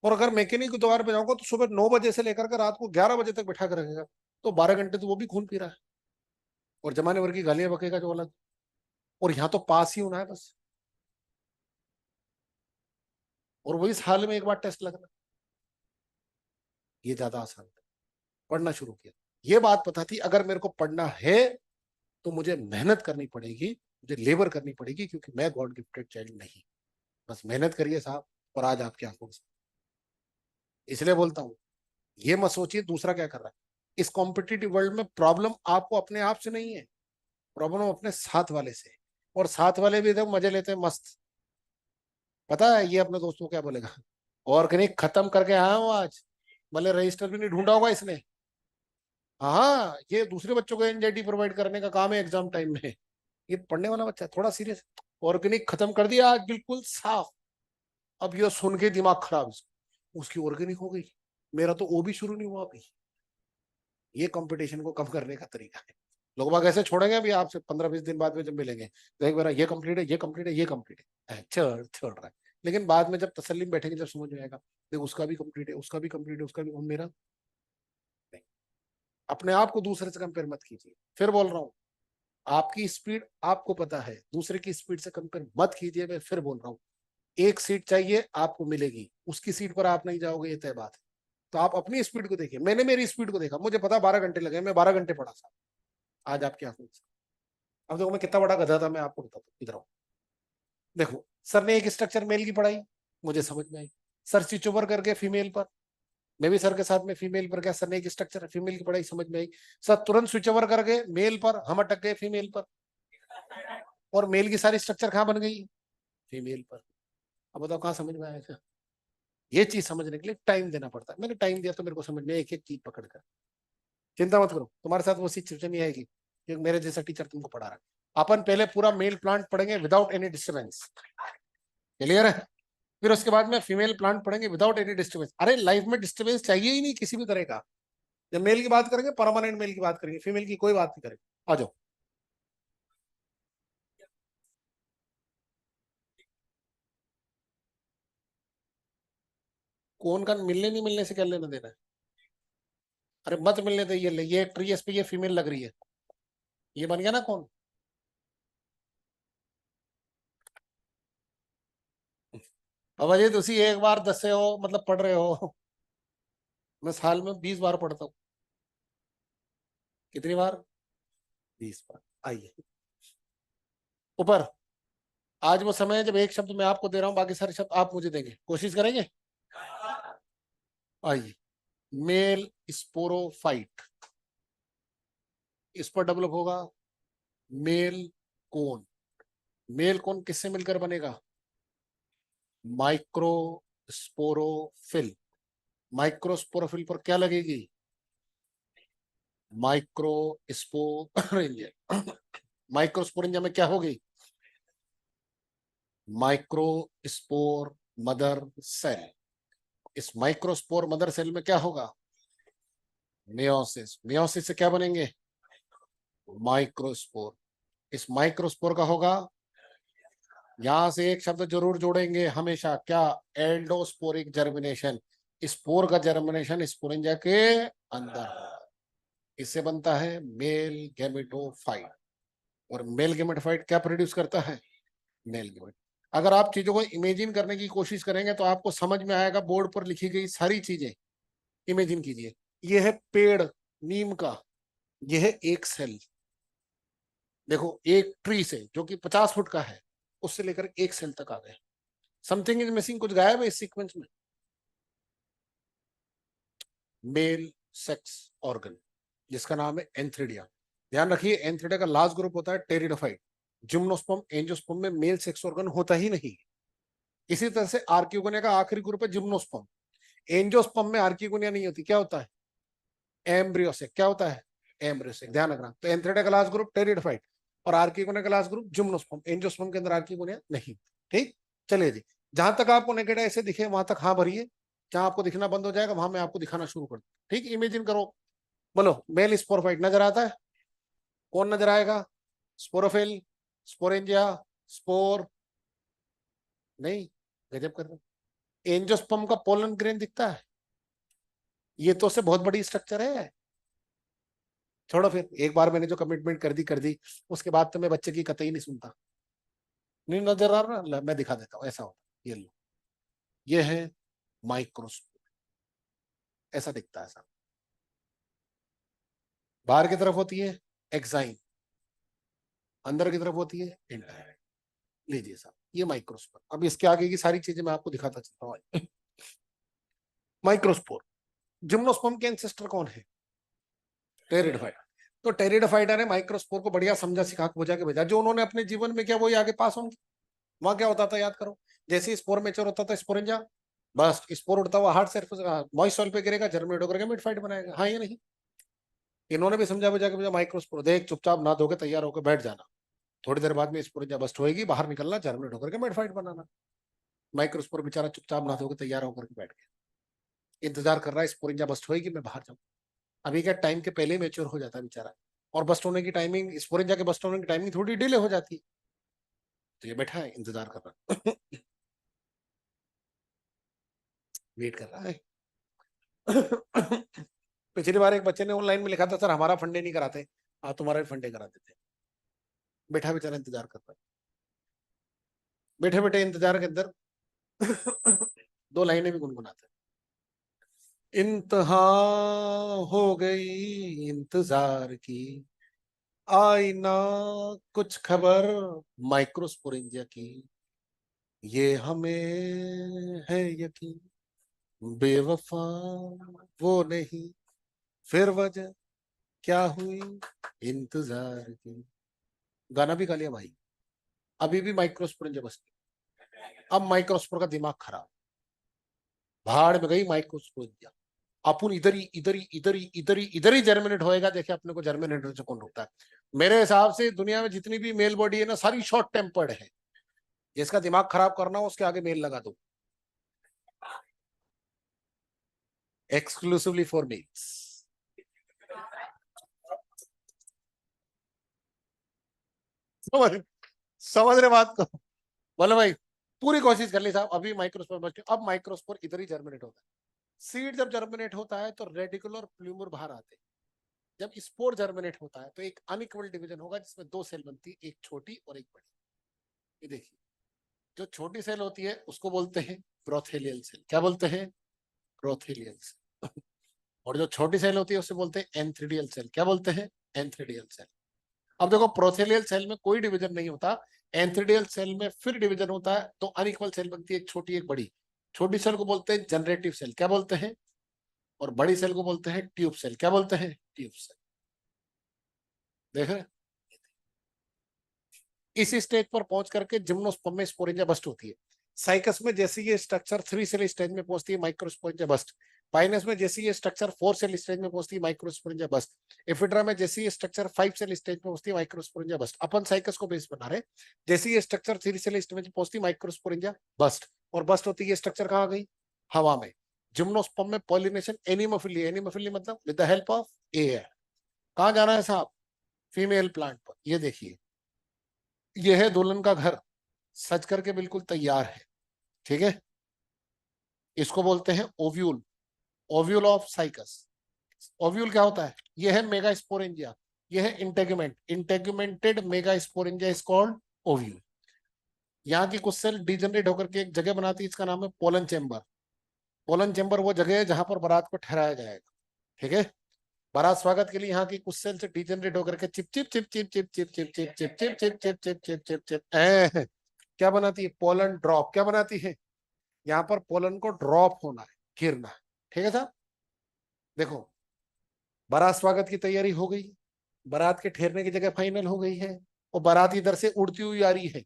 और अगर मैकेनिक की दुकान पे जाऊंगा तो सुबह 9 बजे से लेकर के रात को 11 बजे तक बैठा कर रखेगा, तो 12 घंटे तो वो भी खून पी रहा है, और जमाने भर की गालियां बकेगा जो अलग। और यहाँ तो पास ही होना है बस, और वही साल में एक बार टेस्ट लगना, ये ज्यादा आसान था। पढ़ना शुरू किया, ये बात पता थी अगर मेरे को पढ़ना है तो मुझे मेहनत करनी पड़ेगी, मुझे लेबर करनी पड़ेगी, क्योंकि मैं गॉड गिफ्टेड चाइल्ड नहीं। बस मेहनत करिए साहब, और आज आपकी आंखों से। इसलिए बोलता हूँ, ये मत सोचिए दूसरा क्या कर रहा है। इस कॉम्पिटिटिव वर्ल्ड में प्रॉब्लम आपको अपने आप से नहीं है, प्रॉब्लम अपने साथ वाले से है। और साथ वाले भी एकदम मजे लेते हैं मस्त। पता है ये अपने दोस्तों को क्या बोलेगा, ऑर्गेनिक खत्म करके आया हूँ आज, भले रजिस्टर भी नहीं ढूंढा होगा इसने। हाँ, ये दूसरे बच्चों को एनजाइटी प्रोवाइड करने का काम है एग्जाम टाइम में। ये पढ़ने वाला बच्चा है, थोड़ा सीरियस। ऑर्गेनिक खत्म कर दिया आज बिल्कुल साफ। अब ये सुन के दिमाग खराब, उसकी ऑर्गेनिक हो गई, मेरा तो वो भी शुरू नहीं हुआ अभी। ये कंपटीशन को कम करने का तरीका है। लोग बाग ऐसे छोड़ेंगे अभी आपसे 15-20 दिन बाद में जब मिलेंगे, तो एक बार ये कंप्लीट है, ये कंप्लीट है, ये कंप्लीट है, छोड़ छोड़ रहा है। लेकिन बाद में जब तसल्ली में बैठेंगे, जब समझ में आएगा, देख उसका भी कंप्लीट है, उसका भी कंप्लीट है, उसका भी, मेरा नहीं। अपने आप को दूसरे से कंपेयर मत कीजिए, फिर बोल रहा हूँ। आपकी स्पीड आपको पता है, दूसरे की स्पीड से कंपेयर मत कीजिए, मैं फिर बोल रहा हूँ। एक सीट चाहिए आपको मिलेगी, उसकी सीट पर आप नहीं जाओगे, ये तय बात है। तो आप अपनी स्पीड को देखिए, मैंने मेरी स्पीड को देखा, मुझे पता 12 घंटे लगे, मैं 12 घंटे पढ़ा था। आज आपकी आंखों से, अब देखो मैं कितना बड़ा गधा था, मैं आपको बताता हूँ, इधर आओ। देखो, सर ने एक स्ट्रक्चर मेल की पढ़ाई, मुझे समझ में आई। सर स्विच ओवर करके फीमेल पर, मैं भी सर के साथ में फीमेल पर गया, सर ने एक स्ट्रक्चर फीमेल की पढ़ाई, समझ में आई। सर तुरंत स्विच ओवर करके मेल पर, हम अटक गए फीमेल पर, और मेल की सारी स्ट्रक्चर कहाँ बन गई? फीमेल पर। अब बताओ कहाँ समझ में आया? ये चीज समझने के लिए टाइम देना पड़ता है, मैंने टाइम दिया तो मेरे को समझ में एक एक चीज पकड़ कर। चिंता मत करो, तुम्हारे साथ वो सिचुएशन नहीं आएगी, क्योंकि मेरे जैसा टीचर तुमको पढ़ा रहा है। अपन पहले पूरा मेल प्लांट पढ़ेंगे विदाउट एनी डिस्टर्बेंस, क्लियर है? फिर उसके बाद में फीमेल प्लांट पढ़ेंगे विदाउट एनी डिस्टर्बेंस। अरे लाइफ में डिस्टर्बेंस चाहिए ही नहीं किसी भी तरह का। जब मेल की बात करेंगे परमानेंट मेल की बात करेंगे, फीमेल की कोई बात नहीं करेंगे। आ जाओ। कौन का मिलने नहीं मिलने से क्या लेना देना है? अरे मत मिलने दे, ये ट्री इस पे ये फीमेल लग रही है, ये बन गया ना कौन? अब अजय तो उसी एक बार 10 से हो मतलब पढ़ रहे हो, मैं साल में 20 बार पढ़ता हूँ। कितनी बार? 20 बार। आइए ऊपर। आज वो समय है जब एक शब्द मैं आपको दे रहा हूँ, बाकी सारे शब्द आप मुझे देंगे, कोशिश करेंगे? आइए। मेल स्पोरोफाइट, इस पर डेवलप होगा मेल कोन। मेल कोन किससे मिलकर बनेगा? माइक्रोस्पोरोफिल। माइक्रोस्पोरोफिल पर क्या लगेगी? माइक्रोस्पोरेंजिया। माइक्रोस्पोरेंजिया में क्या होगी? Microspore mother cell. इस माइक्रोस्पोर मदर सेल में क्या होगा? मेयोसिस। मेयोसिस से क्या बनेंगे? माइक्रोस्पोर। इस माइक्रोस्पोर का होगा, यहां से एक शब्द जरूर जोड़ेंगे हमेशा, क्या? Endosporic germination. स्पोर का जर्मिनेशन स्पोरेंजिया के अंदर होगा। इससे बनता है मेल गेमेटोफाइट। और मेल गेमेटोफाइट क्या प्रोड्यूस करता है? Male gamete. अगर आप चीजों को इमेजिन करने की कोशिश करेंगे तो आपको समझ में आएगा, बोर्ड पर लिखी गई सारी चीजें इमेजिन कीजिए। ये है पेड़ नीम का, ये है एक सेल। देखो एक ट्री से जो कि 50 फुट का है, उससे लेकर एक सेल तक आ गए। समथिंग इज मिसिंग, कुछ गायब है इस सीक्वेंस में। मेल सेक्स ऑर्गन, जिसका नाम है एंथ्रिडिया। ध्यान रखिए, एंथ्रिडिया का लास्ट ग्रुप होता है टेरिडोफाइट। जिम्नोस्पर्म एंजियोस्पर्म में मेल सेक्स ऑर्गन होता ही नहीं। इसी तरह से आर्कियोगोनिया का आखिरी ग्रुप है जिम्नोस्पर्म। एंजियोस्पर्म में आर्कियोगोनिया नहीं होती, क्या होता है? एम्ब्रियोसेक। क्या होता है? एम्ब्रियोसेक। ध्यान रखना। तो एंथ्रिडिया का लास्ट ग्रुप टेरिडोफाइट और आर्कियोगोनिया का लास्ट ग्रुप जिम्नोस्पर्म। एंजियोस्पर्म के अंदर आर्कियोगोनिया नहीं। ठीक, चलिए जी। जहां तक आपको नेकेड ऐसे दिखे वहां तक हाँ भरिए। जहां आपको दिखना बंद हो जाएगा वहां मैं आपको दिखाना शुरू कर दूं। ठीक, इमेजिन करो। बोलो, मेल स्पोरोफाइट नजर आता है? कौन नजर आएगा? Sporophyll, sporangia, spore? नहीं, गजब कर रहे हो। एंजियोस्पर्म का पोलन ग्रेन दिखता है? ये तो से बहुत बड़ी स्ट्रक्चर है। छोड़ो, फिर एक बार मैंने जो कमिटमेंट कर दी उसके बाद तो मैं बच्चे की कतई नहीं सुनता। नहीं नजर आ रहा ना, मैं दिखा देता हूँ। ऐसा होता है, ये लो। ये है माइक्रोस्कोप। ऐसा दिखता है साहब। बाहर की तरफ होती है एक्साइन, अंदर की तरफ होती है इंडायरेक्ट। लीजिए साहब, ये माइक्रोस्कोप। अब इसके आगे की सारी चीजें मैं आपको दिखाता चलता हूँ। माइक्रोस्पोर। जिम्नोस्पर्म के एंसेस्टर कौन है? टेरिडोफाइटा। तो टेरिडोफाइटा ने माइक्रोस्पोर को बढ़िया समझा सिखा के बुझा के भेजा। जो उन्होंने अपने जीवन में किया वही आगे पास होंगे। वहां क्या होता था याद करो। जैसे स्पोर मेच्योर होता था स्पोरेंजा, बस स्पोर उड़ता हुआ हार्ड सरफेस मॉइस्ट सॉइल पे गिरेगा, जर्मिनेट होकर के मिडफाइट बनाएगा। हाँ, ये नहीं। इन्होंने भी समझा बुझा के भेजा। माइक्रोस्पोर देख, चुपचाप ना धोके तैयार होकर बैठ जाना। थोड़ी देर बाद में स्पोरेंजा बस्ट होएगी, बाहर निकलना, जर्मिनेट होकर के मिडफाइट बनाना। माइक्रोस्पोर बेचारा चुपचाप ना धोके तैयार होकर के बैठ गया। इंतजार कर रहा है स्पोरेंजा बस्ट होएगी, मैं बाहर जाऊँ। अभी क्या, टाइम के पहले मेच्योर हो जाता है बेचारा। और बस्ट होने की टाइमिंग, स्पोरेंजा के बस्ट होने की टाइमिंग थोड़ी डिले हो जाती है। तो ये बैठा है इंतजार कर रहा है। वेट कर रहा है। पिछली बार एक बच्चे ने ऑनलाइन में लिखा था, सर हमारा फंडे नहीं कराते। हाँ, तुम्हारा भी फंडे करा देते। बैठा बेचारा इंतजार कर रहा है। बैठे बैठे इंतजार के अंदर दो लाइनें भी गुनगुनाते हैं। इंतहा हो गई इंतजार की, आई ना कुछ खबर माइक्रोस्पोरेंजिया की। ये हमें है यकीन, बेवफा वो नहीं, फिर वजह क्या हुई इंतजार की। गाना भी गा लिया भाई। अभी भी माइक्रोस्पोरेंजिया बस। अब माइक्रोस्पोर का दिमाग खराब, भाड़ में गई माइक्रोस्पोरेंजिया। अपन इधर ही इधर ही इधर ही इधर ही इधर ही जर्मिनेट होएगा। देखिए अपने को जर्मिनेट से कौन रोकता है? मेरे हिसाब से दुनिया में जितनी भी मेल बॉडी है ना, सारी शॉर्ट टेम्पर्ड है। जिसका दिमाग खराब करना हो उसके आगे मेल लगा दो। Exclusively for mails. समझ समझ रहे बात को? बोलो भाई, पूरी कोशिश कर ली साहब। अभी माइक्रोस्पोर बच गया। अब माइक्रोस्पोर इधर ही जर्मिनेट होता है। सीड जब जर्मिनेट होता है तो रेडिकुलर और प्लूमर बाहर आते हैं। जब स्पोर जर्मिनेट होता है तो एक अनइक्वल डिवीजन होगा, जिसमें दो सेल बनती है, एक छोटी और एक बड़ी। ये देखिए, जो छोटी सेल होती है उसको बोलते हैं प्रोथेलियल सेल। क्या बोलते हैं? प्रोथेलियल सेल। और जो छोटी सेल होती है उसे बोलते हैं एंथ्रिडियल सेल। क्या बोलते हैं? एंथ्रिडियल सेल। अब देखो, प्रोथेलियल सेल में कोई डिवीजन नहीं होता। एंथ्रिडियल सेल में फिर डिवीजन होता है, तो अनइक्वल सेल बनती है, एक छोटी एक बड़ी। छोटी सेल को बोलते हैं जनरेटिव सेल। क्या बोलते हैं? और बड़ी सेल को बोलते हैं ट्यूब सेल। क्या बोलते हैं? Tube cell. देख रहे हैं? इस स्टेज पर पहुंच करके जिम्नोस्पर्म में स्पोरेंजिया बस्ट होती है। साइकस में जैसे ये स्ट्रक्चर 3 सेल स्टेज में पहुंचती है, माइक्रोस्पोरेंजिया बस्ट। पाइनस में जैसे ये स्ट्रक्चर 4 सेल स्टेज में पहुंचती है, माइक्रोस्पोरेंजिया बस्ट। एफिड्रा में जैसे ये स्ट्रक्चर 5 सेल स्टेज में पहुंचती है, माइक्रोस्पोरेंजिया बस्ट। अपन साइकस को बेस बना रहे। जैसे ये स्ट्रक्चर 3 सेल स्टेज में पहुंचती है, माइक्रोस्पोरेंजिया बस्ट। और बस्ट होती है, स्ट्रक्चर कहाँ गई? हवा में। जिम्नोस्पर्म में पॉलिनेशन एनिमोफिली। एनिमोफिली मतलब with the help of air. कहाँ जाना है साहब? फीमेल प्लांट पर। ये देखिए, ये है दुल्हन का घर, सज करके बिल्कुल तैयार है। ठीक है, इसको बोलते हैं ovule. Ovule of Cycas. Ovule क्या होता है? ये है मेगा स्पोरेंजिया, ये है integument. Integumented mega sporangia is called ovule. यहाँ की कुछ सेल डिजनरेट होकर के एक जगह बनाती है, इसका नाम है पोलन चेम्बर। पोलन चेम्बर वो जगह है जहां पर बारात को ठहराया जाएगा। ठीक है, बारात स्वागत के लिए यहाँ की कुछ सेल से डिजेनरेट होकर के chip chip chip chip chip chip chip chip chip chip chip chip chip chip chip chip क्या बनाती है? Pollen drop. क्या बनाती है? यहाँ पर पोलन को ड्रॉप होना है, गिरना है। ठीक है साहब? देखो, बारात स्वागत की तैयारी हो गई, बारात के ठहरने की जगह फाइनल हो गई है, और बारात इधर से उड़ती हुई आ रही है।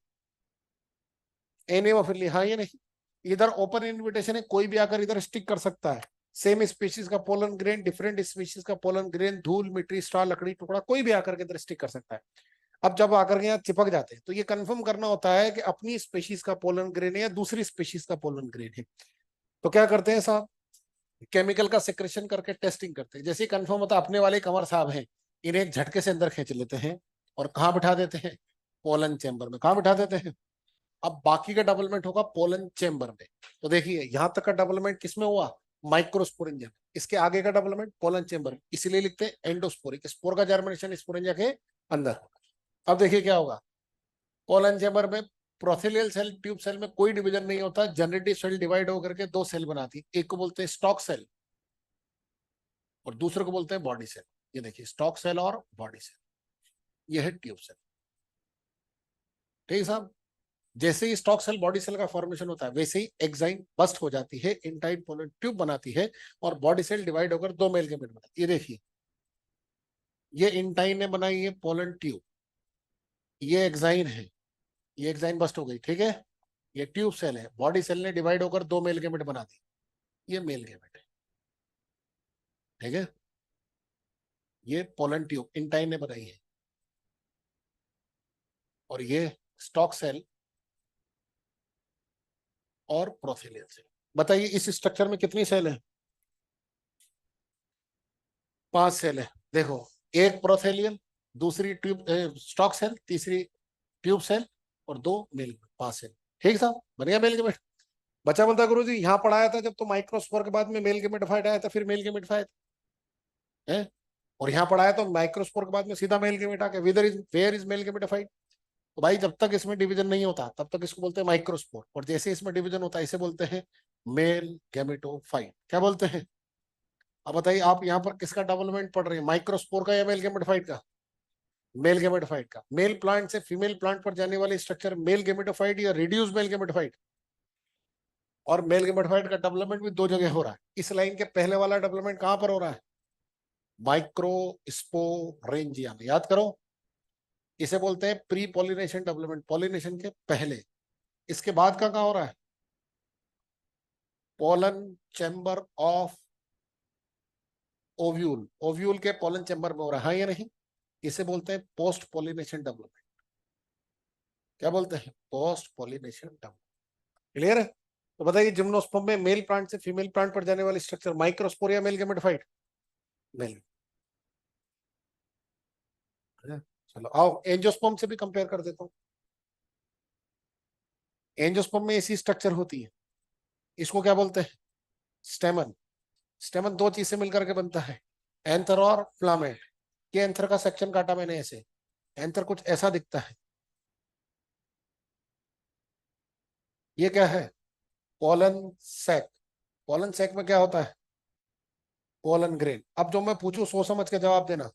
एनी ऑफिली, हाँ ये नहीं, इधर ओपन इनविटेशन है, कोई भी आकर इधर स्टिक कर सकता है। सेम स्पीशीज का पोलन ग्रेन, डिफरेंट स्पीशीज का पोलन ग्रेन, धूल मिट्टी स्टार लकड़ी टुकड़ा, कोई भी आकर के इधर स्टिक कर सकता है। अब जब आकर के यहाँ चिपक जाते हैं तो ये कंफर्म करना होता है कि अपनी स्पीशीज का पोलन ग्रेन है या दूसरी स्पीशीज का पोलन ग्रेन है। तो क्या करते हैं साहब? केमिकल का सेक्रेशन करके टेस्टिंग करते हैं। जैसे ही कंफर्म होता है अपने वाले कंवर साहब हैं, इन्हें एक झटके से अंदर खींच लेते हैं और कहाँ बिठा देते हैं? पोलन चैम्बर में। कहाँ बिठा देते हैं? अब बाकी का डेवलपमेंट होगा पोलन चेम्बर में। तो देखिए यहां तक का डेवलपमेंट किसमें हुआ? माइक्रोस्पोरेंजिया। इसके आगे का डेवलपमेंट पोलन चेम्बर में, इसीलिए लिखते हैं एंडोस्पोरिक। स्पोर का जर्मिनेशन स्पोरेंजिया के अंदर। अब देखिए क्या होगा, पोलन चेम्बर में प्रोथेलियल सेल ट्यूब सेल में कोई डिवीजन नहीं होता। जनरेटिव सेल डिवाइड होकर के दो सेल बनाती है, एक को बोलते हैं स्टॉक सेल और दूसरे को बोलते हैं बॉडी सेल। ये देखिए स्टॉक सेल और बॉडी सेल, ये है ट्यूब सेल। ठीक है साहब? जैसे ही स्टॉक सेल बॉडी सेल का फॉर्मेशन होता है वैसे ही एग्जाइम बस्ट हो जाती है, इंटाइन पोलन ट्यूब बनाती है और बॉडी सेल डिवाइड होकर दो मेल गेमेट बनाती है। ये देखिए, ये इंटाइन ने बनाई है पोलन ट्यूब, ये एग्जाइन है, ये एग्जाइन बस्ट हो गई। ठीक है? ये ट्यूब सेल है, बॉडी सेल ने डिवाइड होकर दो मेल गेमेट बना दी, ये मेल गेमेट है। ठीक है? ये पोलन ट्यूब इंटाइन ने बनाई है, और ये स्टॉक सेल और प्रोथेलियल सेल। बताइए इस स्ट्रक्चर में कितनी सेल है? 5 सेल है। देखो, एक प्रोथेलियल, दूसरी ट्यूब स्टॉक सेल, तीसरी ट्यूब सेल और दो मेल, 5 सेल। ठीक साहब? बढ़िया मेल गेमेट। बचा बोलता गुरु जी यहाँ पढ़ाया था जब तो माइक्रोस्पोर के बाद में मेल गेमेटोफाइट आया था, फिर मेल गेमेटोफाइट है, और यहाँ पढ़ाया तो माइक्रोस्पोर के बाद में सीधा मेल गेमेट आ गया। Where is male gametophyte. तो भाई जब तक इसमें डिवीजन नहीं होता तब तक इसको बोलते हैं माइक्रोस्पोर, और जैसे इसमें डिवीजन होता है इसे बोलते हैं मेल गेमेटोफाइट। क्या बोलते हैं? अब बताइए आप यहाँ पर किसका डेवलपमेंट पढ़ रहे हैं, माइक्रोस्पोर का या मेल गेमेटोफाइट का? मेल गेमेटोफाइट का। मेल प्लांट से फीमेल प्लांट पर जाने वाली स्ट्रक्चर मेल गेमेटोफाइट या रिड्यूस मेल गेमेटोफाइट। और मेल गेमेटोफाइट का डेवलपमेंट भी दो जगह हो रहा है। इस लाइन के पहले वाला डेवलपमेंट कहां पर हो रहा है? माइक्रोस्पोरेंजिया में। याद करो, इसे बोलते हैं प्री पॉलिनेशन डेवलपमेंट, पॉलिनेशन के पहले। इसके बाद का कहां हो रहा है? Pollen chamber of ovule, ovule के पोलन चैम्बर में हो रहा है, हाँ या नहीं? इसे बोलते हैं पोस्ट पॉलिनेशन डेवलपमेंट। क्या बोलते हैं? Post pollination development. क्लियर है? तो बताइए जिम्नोस्पर्म में मेल प्लांट से फीमेल प्लांट पर जाने वाली स्ट्रक्चर माइक्रोस्पोर या मेल गेमेटोफाइट? मेल। चलो आओ एंजियोस्पर्म से भी कंपेयर कर देता हूँ। एंजियोस्पर्म में ऐसी स्ट्रक्चर होती है, इसको क्या बोलते हैं? स्टेमन। स्टेमन दो चीज से मिलकर के बनता है, एंथर और फ्लामेट। ये एंथर का सेक्शन काटा मैंने ऐसे, एंथर कुछ ऐसा दिखता है। ये क्या है? Pollen sac. पोलन सैक में क्या होता है? Pollen grain. अब जो मैं पूछूं सोच समझ के जवाब देना।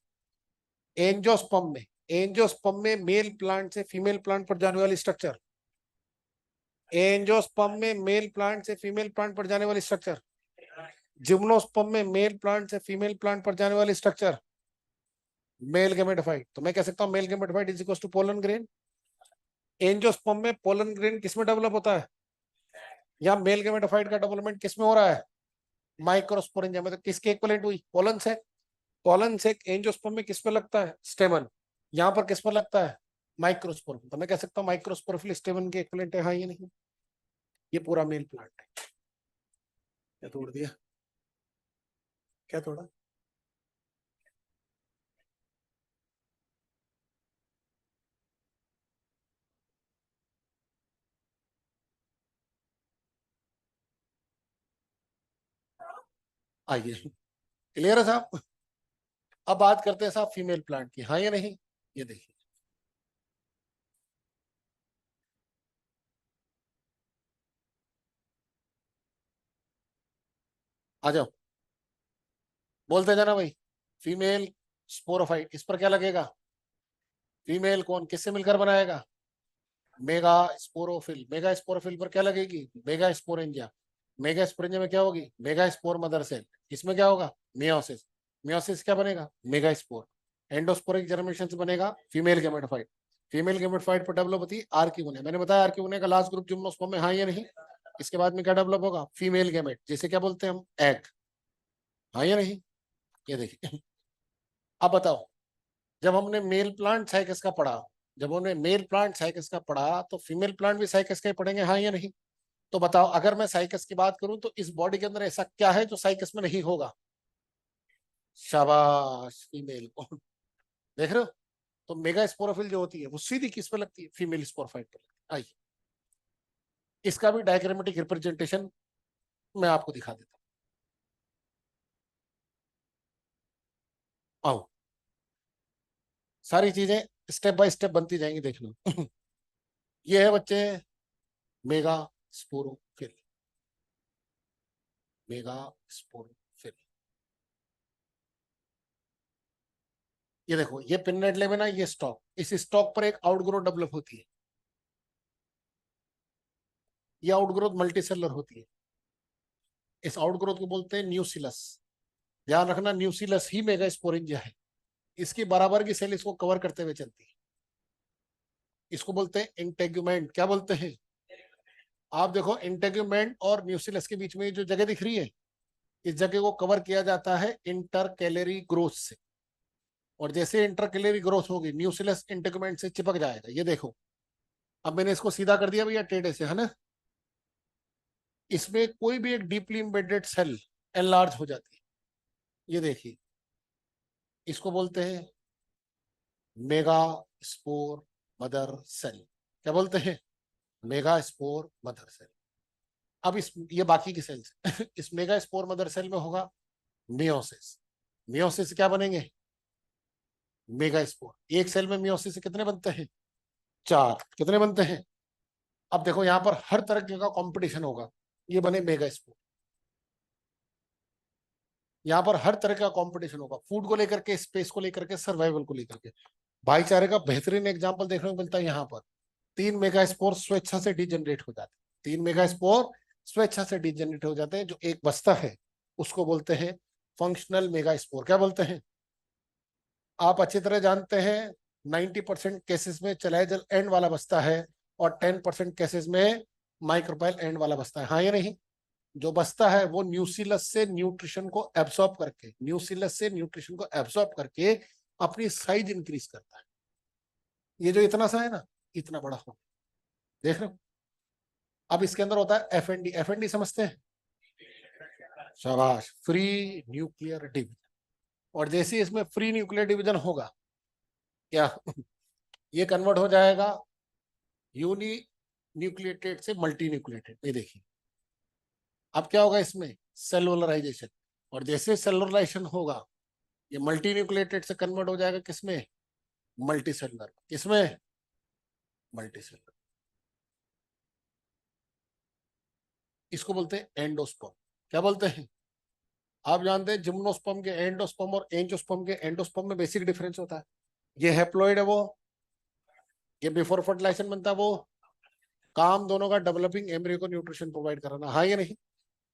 एंजियोस्पर्म में, एंजियोस्पर्म में मेल प्लांट से फीमेल प्लांट पर जाने वाली स्ट्रक्चर, एंजियोस्पर्म में मेल प्लांट से फीमेल प्लांट पर जाने वाली स्ट्रक्चर, जिम्नोस्पर्म में मेल प्लांट से फीमेल प्लांट पर जाने वाली स्ट्रक्चर मेल गेमेटोफाइट। तो मैं कह सकता हूं male gametophyte is equal to pollen grain. Angiosperm में पोलन ग्रेन किसमें डेवलप होता है? या मेल गेमेटोफाइट का डेवलपमेंट किसमें हो रहा है? माइक्रोस्पोरेंजिया में। तो किसके इक्विवेलेंट हुई? पोलन से। पोलन से एंजियोस्पर्म में किस पे लगता है? स्टेमन। यहाँ पर किस पर लगता है? माइक्रोस्पोर। तो मैं कह सकता हूँ माइक्रोस्पोर स्टेमन के इक्विवेलेंट है, हाँ ये नहीं? ये पूरा मेल प्लांट है। क्या तोड़ दिया? क्या तोड़ा? आइए, क्लियर है साहब? अब बात करते हैं साहब फीमेल प्लांट की, हाँ या नहीं? ये देखिए, आ जाओ, बोलते जाना भाई। फीमेल स्पोरोफाइट, इस पर क्या लगेगा? फीमेल कौन किससे मिलकर बनाएगा? Mega sporophyll. मेगा स्पोरोफिल पर क्या लगेगी? Mega sporangia. मेगा स्पोरेंजिया में क्या होगी? Megaspore mother cell. इसमें क्या होगा? मियोसिस। मियोसिस क्या बनेगा? Mega spore. एंडोस्पोरिक जर्मिनेशन से बनेगा फीमेल गेमेटोफाइट। फीमेल गेमेटोफाइट पर डेवलप होती है आर्किगोनिया। मैंने बताया आर्किगोनिया का लास्ट ग्रुप जिम्नोस्पर्म में, हाँ या नहीं? इसके बाद में क्या डेवलप होगा? फीमेल गेमेट, जैसे क्या बोलते हैं हम? एग। हाँ या नहीं? ये देखिए। अब बताओ, जब हमने मेल प्लांट साइकस का पढ़ा, जब हमने मेल प्लांट साइकस का पढ़ा तो फीमेल प्लांट भी साइकस का ही पढ़ेंगे, हाँ या नहीं? तो बताओ, अगर मैं साइकस की बात करूं तो इस बॉडी के अंदर ऐसा क्या है जो साइकस में नहीं होगा? शाबाश, फीमेल को देख रहे हो? तो मेगा स्पोरोफिल जो होती है वो सीधी किस पे लगती है? फीमेल स्पोरोफाइट पे लगती है। आइए, इसका भी डायग्रामेटिक रिप्रेजेंटेशन मैं आपको दिखा देता हूं। आओ, सारी चीजें स्टेप बाय स्टेप बनती जाएंगी, देख लो। ये है बच्चे मेगा स्पोरोफिल। मेगा स्पोरोफिल, ये देखो, ये पिन्नेट लेमिना, ये स्टॉक, इस स्टॉक पर एक आउटग्रोथ डेवलप होती है। ये आउटग्रोथ मल्टी सेलर होती है। इस आउटग्रोथ को बोलते हैं न्यूसिलस। ध्यान रखना, न्यूसिलस ही मेगा स्पोरेंजिया है। इसकी बराबर की सेल इसको कवर करते हुए चलती है। इसको बोलते हैं इंटेग्यूमेंट। क्या बोलते हैं? आप देखो, इंटेग्यूमेंट और न्यूसिलस के बीच में जो जगह दिख रही है, इस जगह को कवर किया जाता है इंटरकैलरी ग्रोथ से। और जैसे इंटरकैलरी ग्रोथ होगी, न्यूसिलस इंटेग्यूमेंट से चिपक जाएगा। ये देखो, अब मैंने इसको सीधा कर दिया भैया टेढ़े से, है ना? इसमें कोई भी एक डीपली एम्बेडेड सेल एनलार्ज हो जाती है। ये देखिए, इसको बोलते हैं मेगा स्पोर मदर सेल। क्या बोलते हैं? Megaspore mother cell. अब इस ये बाकी की सेल्स इस मेगा स्पोर मदर सेल में होगा मियोसिस। मियोसिस से क्या बनेंगे? Mega spore. एक सेल में मियोसिस से कितने बनते हैं? चार। कितने बनते हैं? अब देखो, यहां पर हर तरह का कंपटीशन होगा, ये बने मेगा स्पोर। यहाँ पर हर तरह का कंपटीशन होगा, फूड को लेकर के, स्पेस को लेकर के, सर्वाइवल को लेकर के। भाईचारे का बेहतरीन एग्जांपल देखने को मिलता है यहाँ पर। 3 मेगा स्पोर स्वेच्छा से डिजनरेट हो जाते हैं। 3 मेगा स्पोर स्वेच्छा से डिजनरेट हो जाते हैं। जो एक बस्ता है उसको बोलते हैं फंक्शनल मेगा स्पोर। क्या बोलते हैं? आप अच्छी तरह जानते हैं, 90% केसेस में चलाइजल एंड वाला बस्ता है और 10% केसेस में माइक्रोपाइल एंड वाला बस्ता है, हाँ या नहीं? जो बचता है वो न्यूसिलस से न्यूट्रिशन को एब्सॉर्ब करके, न्यूसिलस से न्यूट्रिशन को एब्सॉर्ब करके अपनी साइज इंक्रीज करता है। ये जो इतना सा है ना, इतना बड़ा हो, देख रहे हो? अब इसके अंदर होता है F N D. F N D समझते हैं? शाबाश, फ्री न्यूक्लियर डिवीजन। और जैसे ही इसमें फ्री न्यूक्लियर डिवीजन होगा, क्या ये कन्वर्ट हो जाएगा यूनी न्यूक्लिएटेड से मल्टी न्यूक्लिएटेड। ये देखिए, अब क्या होगा इसमें? सेलुलराइजेशन। और जैसे सेलुलराइजेशन होगा, ये मल्टी न्यूक्लिएटेड से कन्वर्ट हो जाएगा किसमें? Multi cellular. किसमें? Multi cellular. इसको बोलते हैं एंडोस्पर्म। क्या बोलते हैं? आप जानते हैं जिम्नोस्पर्म के एंडोस्पर्म और एंजियोस्पर्म के एंडोस्पर्म में बेसिक डिफरेंस होता है। ये हैप्लॉइड है वो, ये बिफोर फर्टिलाइजेशन बनता है वो। काम दोनों का डेवलपिंग एम्ब्रियो को न्यूट्रिशन प्रोवाइड कराना, हाँ या नहीं?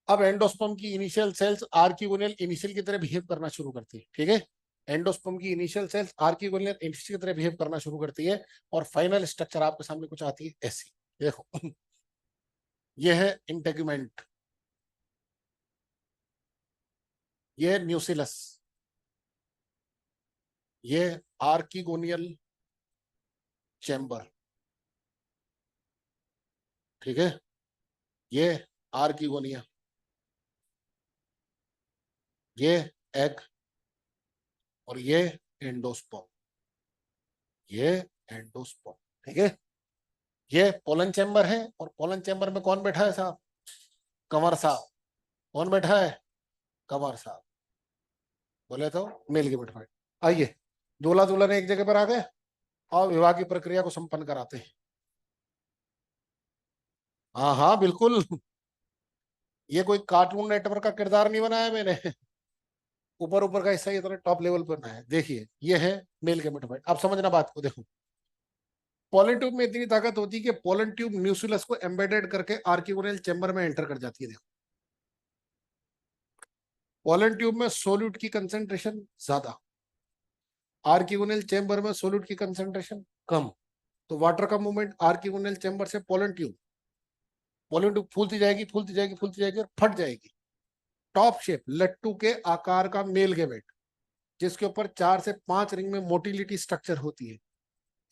अब एंडोस्पर्म की इनिशियल सेल्स आर्किगोनियल इनिशियल की तरह बिहेव करना शुरू करती है, ठीक है? एंडोस्पर्म की इनिशियल सेल्स आर्किगोनियल इनिशियल की तरह बिहेव करना शुरू करती है, और फाइनल स्ट्रक्चर आपके सामने कुछ आती है ऐसी, देखो। ये है इंटेगुमेंट, ये है न्यूसिलस, ये आर्किगोनियल चैम्बर, ठीक है? ये आर्किगोनिया, ये एग, और ये एंडोस्पर्म, ये एंडोस्पर्म, ठीक है? ये पोलन चैम्बर है, और पोलन चैम्बर में कौन बैठा है साहब? कंवर साहब। कौन बैठा है? कंवर साहब। बोले तो मेल के बैठा है। आइए, दूल्हा दुल्हन एक जगह पर आ गए और विवाह की प्रक्रिया को संपन्न कराते हैं। हाँ हाँ बिल्कुल, ये कोई कार्टून नेटवर्क का किरदार नहीं बनाया मैंने। ऊपर ऊपर का हिस्सा ये तरह टॉप लेवल पर ना है। देखिए ये है मेल गेमेटोफाइट। आप समझना बात को, देखो पोलन ट्यूब में इतनी ताकत होती है कि पोलन ट्यूब न्यूक्लियस को एम्बेडेड करके आर्किगोनल चेंबर में एंटर कर जाती है। देखो पोलन ट्यूब में सोल्यूट की कंसेंट्रेशन ज्यादा, आर्किगोनल चेंबर में सोल्यूट की कंसेंट्रेशन कम। तो वाटर का मूवमेंट आर्किगोनल चेंबर से पोलन ट्यूब फूलती जाएगी, फूलती जाएगी, फूलती जाएगी और फट जाएगी। टॉप शेप लट्टू के आकार का मेल गेमेट, जिसके ऊपर 4 से 5 रिंग में मोटिलिटी स्ट्रक्चर होती है,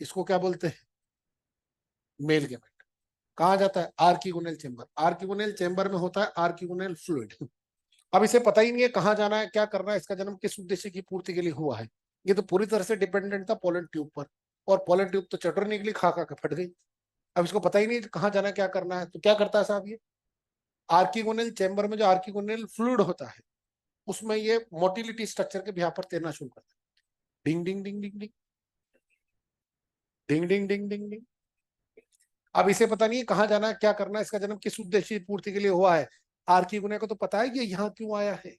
इसको क्या बोलते हैं? Male gamete. कहा जाता है? आर्किगोनल चेंबर। आर्किगोनल चेंबर में होता है आर्किगोनल फ्लूइड। अब इसे पता ही नहीं है कहाँ जाना है, क्या करना है, इसका जन्म किस उद्देश्य की पूर्ति के लिए हुआ है। ये तो पूरी तरह से डिपेंडेंट था पोलन ट्यूब पर, और पोलन ट्यूब तो चटर निकली, खा खा के फट गई। अब इसको पता ही नहीं कहाँ जाना है, क्या करना है, तो क्या करता है साहब? ये आर्किगोनल चेंबर में जो आर्किगोनल फ्लूइड होता है, उसमें ये मोटिलिटी स्ट्रक्चर के यहाँ पर तैरना शुरू करता है। डिंग डिंग डिंग डिंग डिंग डिंग डिंग डिंग डिंग डिंग। अब इसे पता नहीं है कहाँ जाना है, क्या करना है, इसका जन्म किस उद्देश्य की पूर्ति के लिए हुआ है। आर्किगोना को तो पता है ये यहाँ क्यों आया है।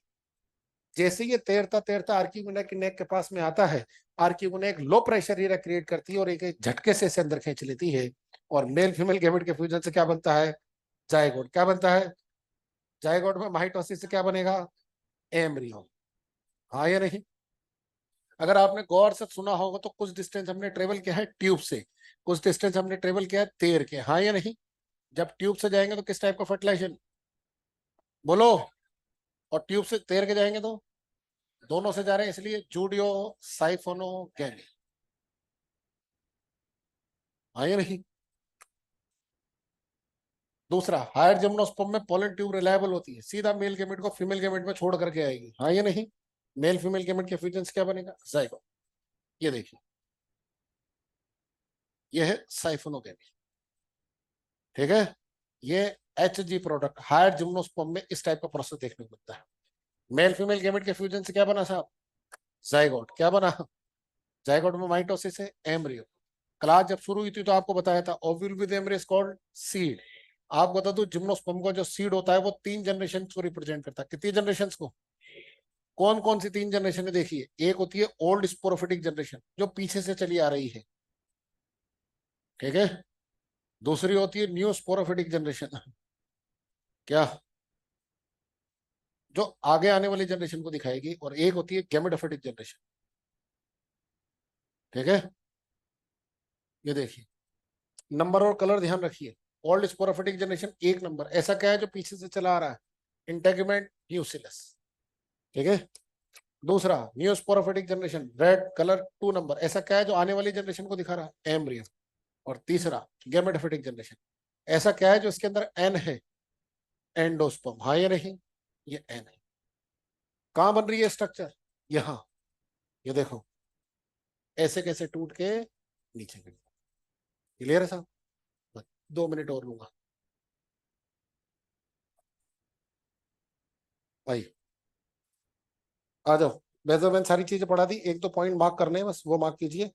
जैसे ये तैरता तैरता आर्किगोना की नेक के पास में आता है, आर्किगोना एक लो प्रेशर एरिया क्रिएट करती है और एक एक झटके से इसे अंदर खींच लेती है, और मेल फीमेल गैमेट के फ्यूजन से क्या बनता है? जायगोट। क्या बनता है? जायगोट में माइटोसिस से क्या बनेगा? एम्ब्रियो। हाँ या नहीं? अगर आपने गौर से सुना होगा तो कुछ डिस्टेंस हमने ट्रेवल किया है ट्यूब से, कुछ डिस्टेंस हमने ट्रेवल किया है तैर के। हाँ या नहीं? जब ट्यूब से जाएंगे तो किस टाइप का फर्टिलाइजेशन? बोलो। और ट्यूब से तैर के जाएंगे तो दोनों से जा रहे हैं, इसलिए जूडियो साइफोनोगेनी। हाँ या नहीं? दूसरा, हायर जिम्नोस्पर्म में पोलन ट्यूब रिलायबल होती है, सीधा मेल गेमेट को फीमेल गेमेट में छोड़ करके आएगी। हाँ या नहीं? मेल फीमेल गेमेट के फ्यूजन से क्या बनेगा? जाइगोट। ये देखिए, ये है साइफोनोगेनी। ठीक है? ये H G product higher gymnosperm में इस टाइप का प्रोसेस देखने को मिलता है। मेल फीमेल गेमेट के फ्यूजन से क्या बना साहब? जाइगोट। क्या बना? जाइगोट में माइटोसिस है, एम्ब्रियो। क्लास जब शुरू हुई थी तो आपको बताया था ovule with embryo is called seed. आपको बता दूं जिम्नोस्पर्म का जो सीड होता है वो 3 जनरेशन को रिप्रेजेंट करता है। कितनी जनरेशन को? कौन कौन सी 3 जनरेशन है? देखिए, एक होती है ओल्ड स्पोरोफिटिक जनरेशन जो पीछे से चली आ रही है, ठीक है। दूसरी होती है न्यू स्पोरोफिटिक जनरेशन, क्या, जो आगे आने वाली जनरेशन को दिखाएगी। और एक होती है गैमेटोफिटिक जनरेशन, ठीक है। ये देखिए, नंबर और कलर ध्यान रखिए। ओल्ड स्पोरोफिटिक जनरेशन 1 नंबर, ऐसा क्या है जो पीछे से चला आ रहा है? इंटेगमेंट न्यूसिलस, ठीक है। दूसरा, new sporophytic generation red colour 2 number, ऐसा क्या है जो आने वाली जनरेशन को दिखा रहा है? एम्ब्रियो। और तीसरा, गैमेटोफिटिक जनरेशन, ऐसा क्या है जो इसके अंदर एन है? एंडोस्पर्म। हाँ या नहीं? ये एन है। कहां बन रही है स्ट्रक्चर? यहाँ। ये देखो, ऐसे कैसे टूट के नीचे गिर। क्लियर है साहब? बस 2 मिनट और लूंगा भाई। आ जाओ। वैसे तो मैंने सारी चीजें पढ़ा दी, एक दो पॉइंट मार्क करने हैं बस, वो मार्क कीजिए।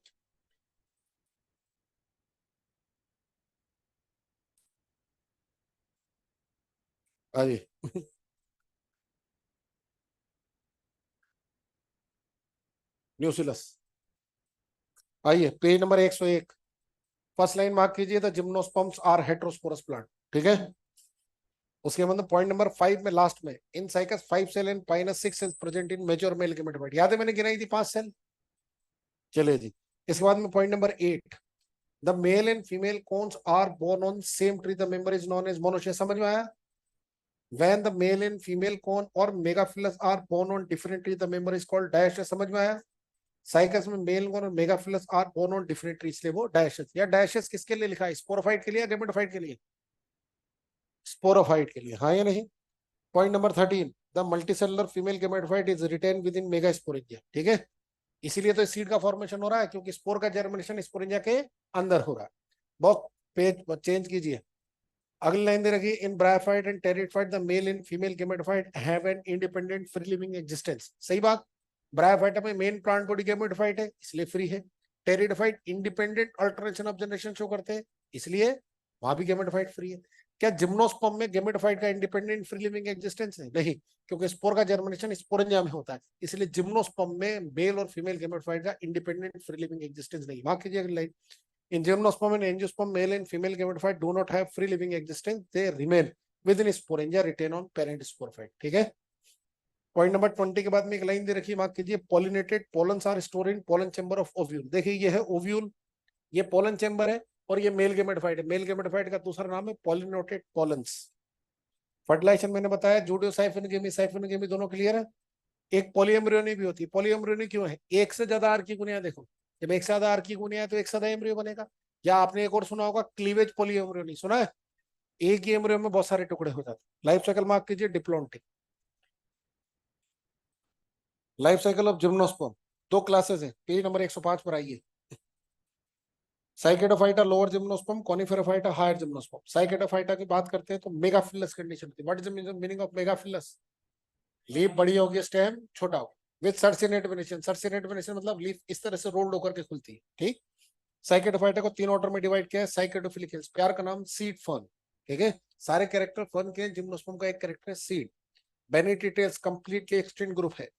हाँ जी। न्यूसिलस। आइए page number 101, first line mark कीजिए, the gymnosperms are heterosporous plant, ठीक है। उसके मतलब पॉइंट नंबर 5 में लास्ट में, in cycas 5 cell and pinus 6 cells present in mature male gametophyte. याद है मैंने गिनाई थी 5 सेल। चलिए जी। इसके बाद में point number 8, the male and female cones are born on same tree, the member is known as monoecious. समझ में आया? when the male and female cone or megaphyllus are born on different trees, the member is called dioecious। समझ में आया? Cycas में male cone और megaphyllous are born on different tree, इसलिए वो डायशियस। या डायशियस किसके लिए लिखा है? स्पोरोफाइट के लिए या गेमेटोफाइट के लिए? स्पोरोफाइट के लिए। हाँ या नहीं? Point number 13, the multicellular female gametophyte is retained within megasporangia, ठीक है। इसीलिए तो सीड का फॉर्मेशन हो रहा है, क्योंकि स्पोर का जर्मिनेशन स्पोरेंजिया के अंदर हो रहा है। बॉक्स पेज चेंज कीजिए। अगली लाइन दे रखी, in bryophyte and pteridophyte the male and female gametophyte have an independent free living existence. सही बात। ब्रायोफाइट में मेन प्लांट बॉडी गेमेटोफाइट है, इसलिए फ्री है। Pteridophyte independent alternation of generation show करते हैं, इसलिए वहां भी गेमेटोफाइट फ्री है। क्या जिम्नोस्पर्म में गेमेटोफाइट का इंडिपेंडेंट फ्री लिविंग एग्जिस्टेंस है? नहीं, क्योंकि स्पोर का जर्मिनेशन स्पोरेंजिया में होता है, इसलिए जिम्नोस्पर्म में मेल और फीमेल गेमेटोफाइट का इंडिपेंडेंट फ्री लिविंग एग्जिस्टेंस नहीं। मार्क कीजिए अगली line. In gymnosperm and angiosperm, male and female gametophyte do not have free living existence. They remain within sporangia, retain on parent sporophyte. ठीक है। Point number 20 के बाद में एक लाइन दे रखी, मार्क कीजिए। Pollinated pollens are store in pollen chamber of ovule. देखिए ये है ओव्यूल, ये पोलन चेंबर है, और ये मेल गेमेटोफाइट है। मेल गेमेटोफाइट का दूसरा नाम है पॉलिनेटेड पोलन्स। फर्टिलाइजेशन मैंने बताया, जूडियो साइफिनोगेमी दोनों क्लियर है। एक पॉलीएम्ब्रियोनी भी होती है। पॉलीएम्ब्रियोनी क्यों है? एक से ज्यादा आर्की गुनिया। देखो जब एक से ज्यादा आर्की गुनिया है तो एक से ज्यादा एम्ब्रियो बनेगा। या आपने एक और सुना होगा क्लीवेज पॉलीएम्ब्रियोनी, सुना है? एक ही एम्ब्रियो में बहुत सारे टुकड़े हो जाते हैं। लाइफ साइकिल मार्क कीजिए diplontic. Life cycle of gymnosperm, दो क्लासेस है, पेज नंबर 105 पर आइए। साइकेटोफाइटा लोअर जिम्नोस्पर्म, कॉनिफेरोफाइटा हायर जिम्नोस्पर्म। साइकेटोफाइटा की बात करते हैं तो मेगाफिलस कंडीशन होती है। What is the meaning of megaphyllous? Leaf बड़ी होगी, स्टेम छोटा हो, with circinate venation. Circinate venation मतलब लीफ इस तरह से रोल्ड होकर के खुलती है। ठीक। साइकेटोफाइटा को 3 ऑर्डर में डिवाइड किया है। साइकेटोफिलिक, प्यार का नाम सीड फर्न। ठीक है, सारे कैरेक्टर फर्न के। जिम्नोस्पर्म का एक कैरेक्टर है seed. Bennettitales completely extinct group है।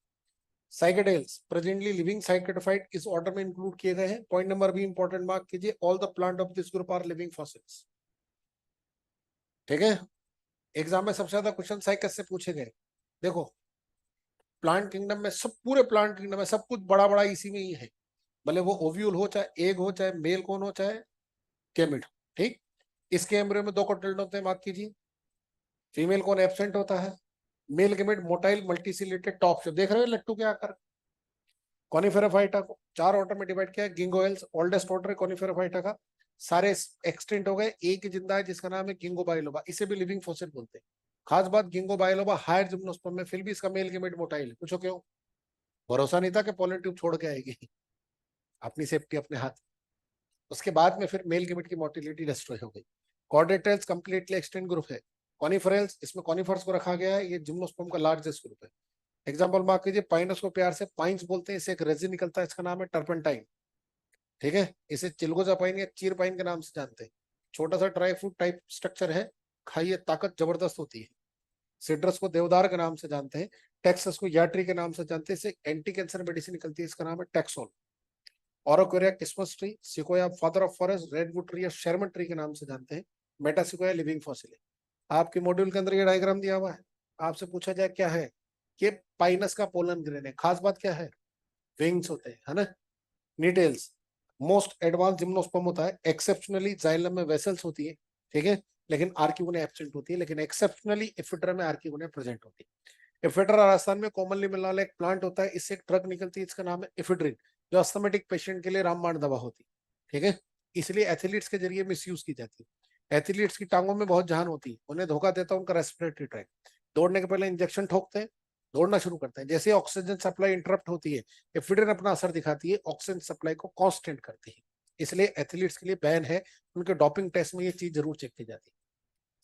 साइकेडेल्स प्रेजेंटली लिविंग साइकेटोफाइट इस ऑर्डर में इंक्लूड किए गए हैं। पॉइंट नंबर भी इंपॉर्टेंट मार्क कीजिए। All the plant of this group are living fossils. ठीक है, एग्जाम में सबसे ज्यादा क्वेश्चन साइकस से पूछे गए। देखो प्लांट किंगडम में सब, पूरे प्लांट किंगडम में सब कुछ बड़ा बड़ा इसी में ही है, भले वो ओव्यूल हो, चाहे एग हो, चाहे मेल कौन हो, चाहे गैमेट हो। ठीक। इसके एम्ब्रियो में 2 कोटिल्डन होते हैं, मार्क कीजिए। फीमेल कौन एब्सेंट होता है? Male gamete motile multiciliated top shape, देख रहे हो लट्टू के आकार। कॉनिफेराफाइटा को 4 ऑर्डर में डिवाइड किया है। गिंगोएल्स ओल्डेस्ट ऑर्डर है कॉनिफेराफाइटा का, सारे एक्सटेंट हो गए। एक ही जिंदा है जिसका नाम है गिंगो बाइलोबा, इसे भी लिविंग फॉसिल बोलते हैं। खास बात, गिंगो बाइलोबा हायर जिम्नोस्पर्म में, फिर भी इसका मेल गैमेट मोटाइल है। पूछो क्यों? भरोसा नहीं था कि पोलन ट्यूब छोड़ के आएगी। अपनी सेफ्टी अपने हाथ। उसके बाद में फिर मेल गैमेट की मोटिलिटी डिस्ट्रॉय हो गई। कॉर्डेटल्स कंप्लीटली एक्सटेंट ग्रुप है। कॉनिफरेल्स, इसमें कॉनिफर्स को रखा गया है, ये जिम्नोस्पर्म का लार्जेस्ट ग्रुप है। एग्जांपल मार्क कीजिए। पाइनस को प्यार से पाइन्स बोलते हैं, इससे एक रेजिन निकलता है, इसका नाम है टर्पेंटाइन। ठीक है, इसे चिलगोजा पाइन या चीर पाइन के नाम से जानते हैं। छोटा सा ड्राई फ्रूट टाइप स्ट्रक्चर है, खाइए ताकत जबरदस्त होती है। सिट्रस को देवदार के नाम से जानते हैं। टेक्सस को याट्री के नाम से जानते हैं, इससे एंटी कैंसर मेडिसिन निकलती है, इसका नाम है Taxol. Araucaria Christmas tree, Sequoia father of forest, redwood tree या शर्मन ट्री के नाम से जानते हैं। मेटासिकोया लिविंग फॉसिल है। आपके मॉड्यूल के अंदर ये डायग्राम दिया हुआ है। आपसे पूछा जाए क्या है, ये पाइनस का पोलन ग्रेन है। खास बात क्या है? विंग्स होते हैं, है ना। नीटेल्स मोस्ट एडवांस जिम्नोस्पर्म होता है। एक्सेप्शनली जाइलम में वेसल्स होती है, ठीक है, लेकिन आर्किगोनिया एब्सेंट होती है। लेकिन एक्सेप्शनली इफिटर में आर्किगोनिया प्रेजेंट होती है। इफिटर राजस्थान में कॉमनली मिलने वाला एक प्लांट होता है, इससे एक ड्रग निकलती है, इसका नाम है इफिड्रिन, जो अस्थमेटिक पेशेंट के लिए रामबाण दवा होती है। ठीक है, इसलिए एथलीट्स के जरिए मिसयूज की जाती है। एथलीट्स की टांगों में बहुत जान होती है, उन्हें धोखा देता है उनका रेस्पिरेटरी ट्रैक। दौड़ने के पहले इंजेक्शन ठोकते हैं, दौड़ना शुरू करते हैं, जैसे ऑक्सीजन सप्लाई इंटरप्ट होती है, एफिड्रिन अपना असर दिखाती है, ऑक्सीजन सप्लाई को कांस्टेंट करती है। इसलिए एथलीट्स के लिए बैन है, उनके डोपिंग टेस्ट में ये चीज जरूर चेक की जाती है।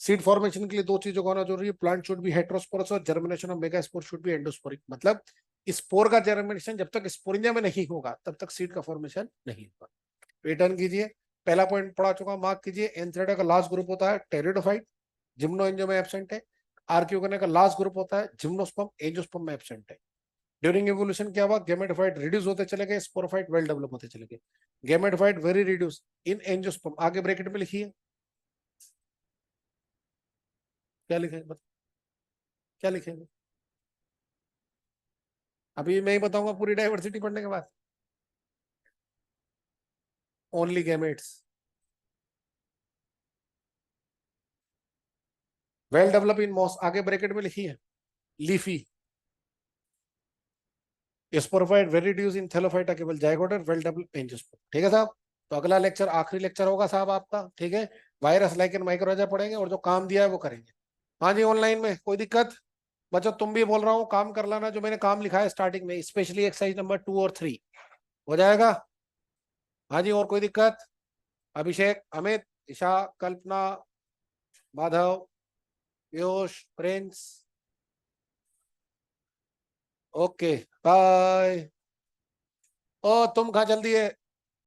सीड फॉर्मेशन के लिए 2 चीजों का होना जरूरी है। प्लांट शुड बी हेटेरोस्पोरस और germination of megaspore should be endosporic. मतलब स्पोर का जर्मिनेशन जब तक स्पोरिंजा में नहीं होगा तब तक सीड का फॉर्मेशन नहीं होगा। रिटर्न कीजिए। पहला पॉइंट पढ़ा चुका, मार्क कीजिए। एंथ्रेडा का लास्ट ग्रुप होता है टेरिडोफाइट, जिम्नो एंजियो में एब्सेंट है। आर्कियोगोना का लास्ट ग्रुप होता है जिम्नोस्पर्म, एंजियोस्पर्म में एब्सेंट है। ड्यूरिंग एवोल्यूशन क्या हुआ? गेमेटोफाइट रिड्यूस होते चले गए, स्पोरोफाइट वेल डेवलप होते चले गए। गेमेटोफाइट वेरी रिड्यूस इन एंजियोस्पर्म, आगे ब्रैकेट में लिखिए क्या लिखेंगे, क्या लिखेंगे? अभी मैं ही बताऊंगा पूरी डाइवर्सिटी पढ़ने के बाद। Only gametes well develop in moss, आगे ब्रैकेट में लिखी है leafy. Sporophyte very reduce in thallophyta, केवल जायगोट और वेल डेवलप एंजियोस्पर्म। ठीक है साहब, तो अगला लेक्चर आखिरी लेक्चर होगा साहब आपका। ठीक है, वायरस लाइकेन माइक्रोजा पढ़ेंगे और जो काम दिया है वो करेंगे। हाँ जी, ऑनलाइन में कोई दिक्कत? बच्चों तुम भी बोल रहा हूँ काम कर लेना, जो मैंने काम लिखा है स्टार्टिंग में, स्पेशली एक्सरसाइज नंबर 2 और 3 हो जाएगा। हाँ जी, और कोई दिक्कत? Abhishek, Amit, Isha, Kalpana, Madhav, Piyush, Prince. Okay, bye. ओ तुम कहाँ जल्दी है?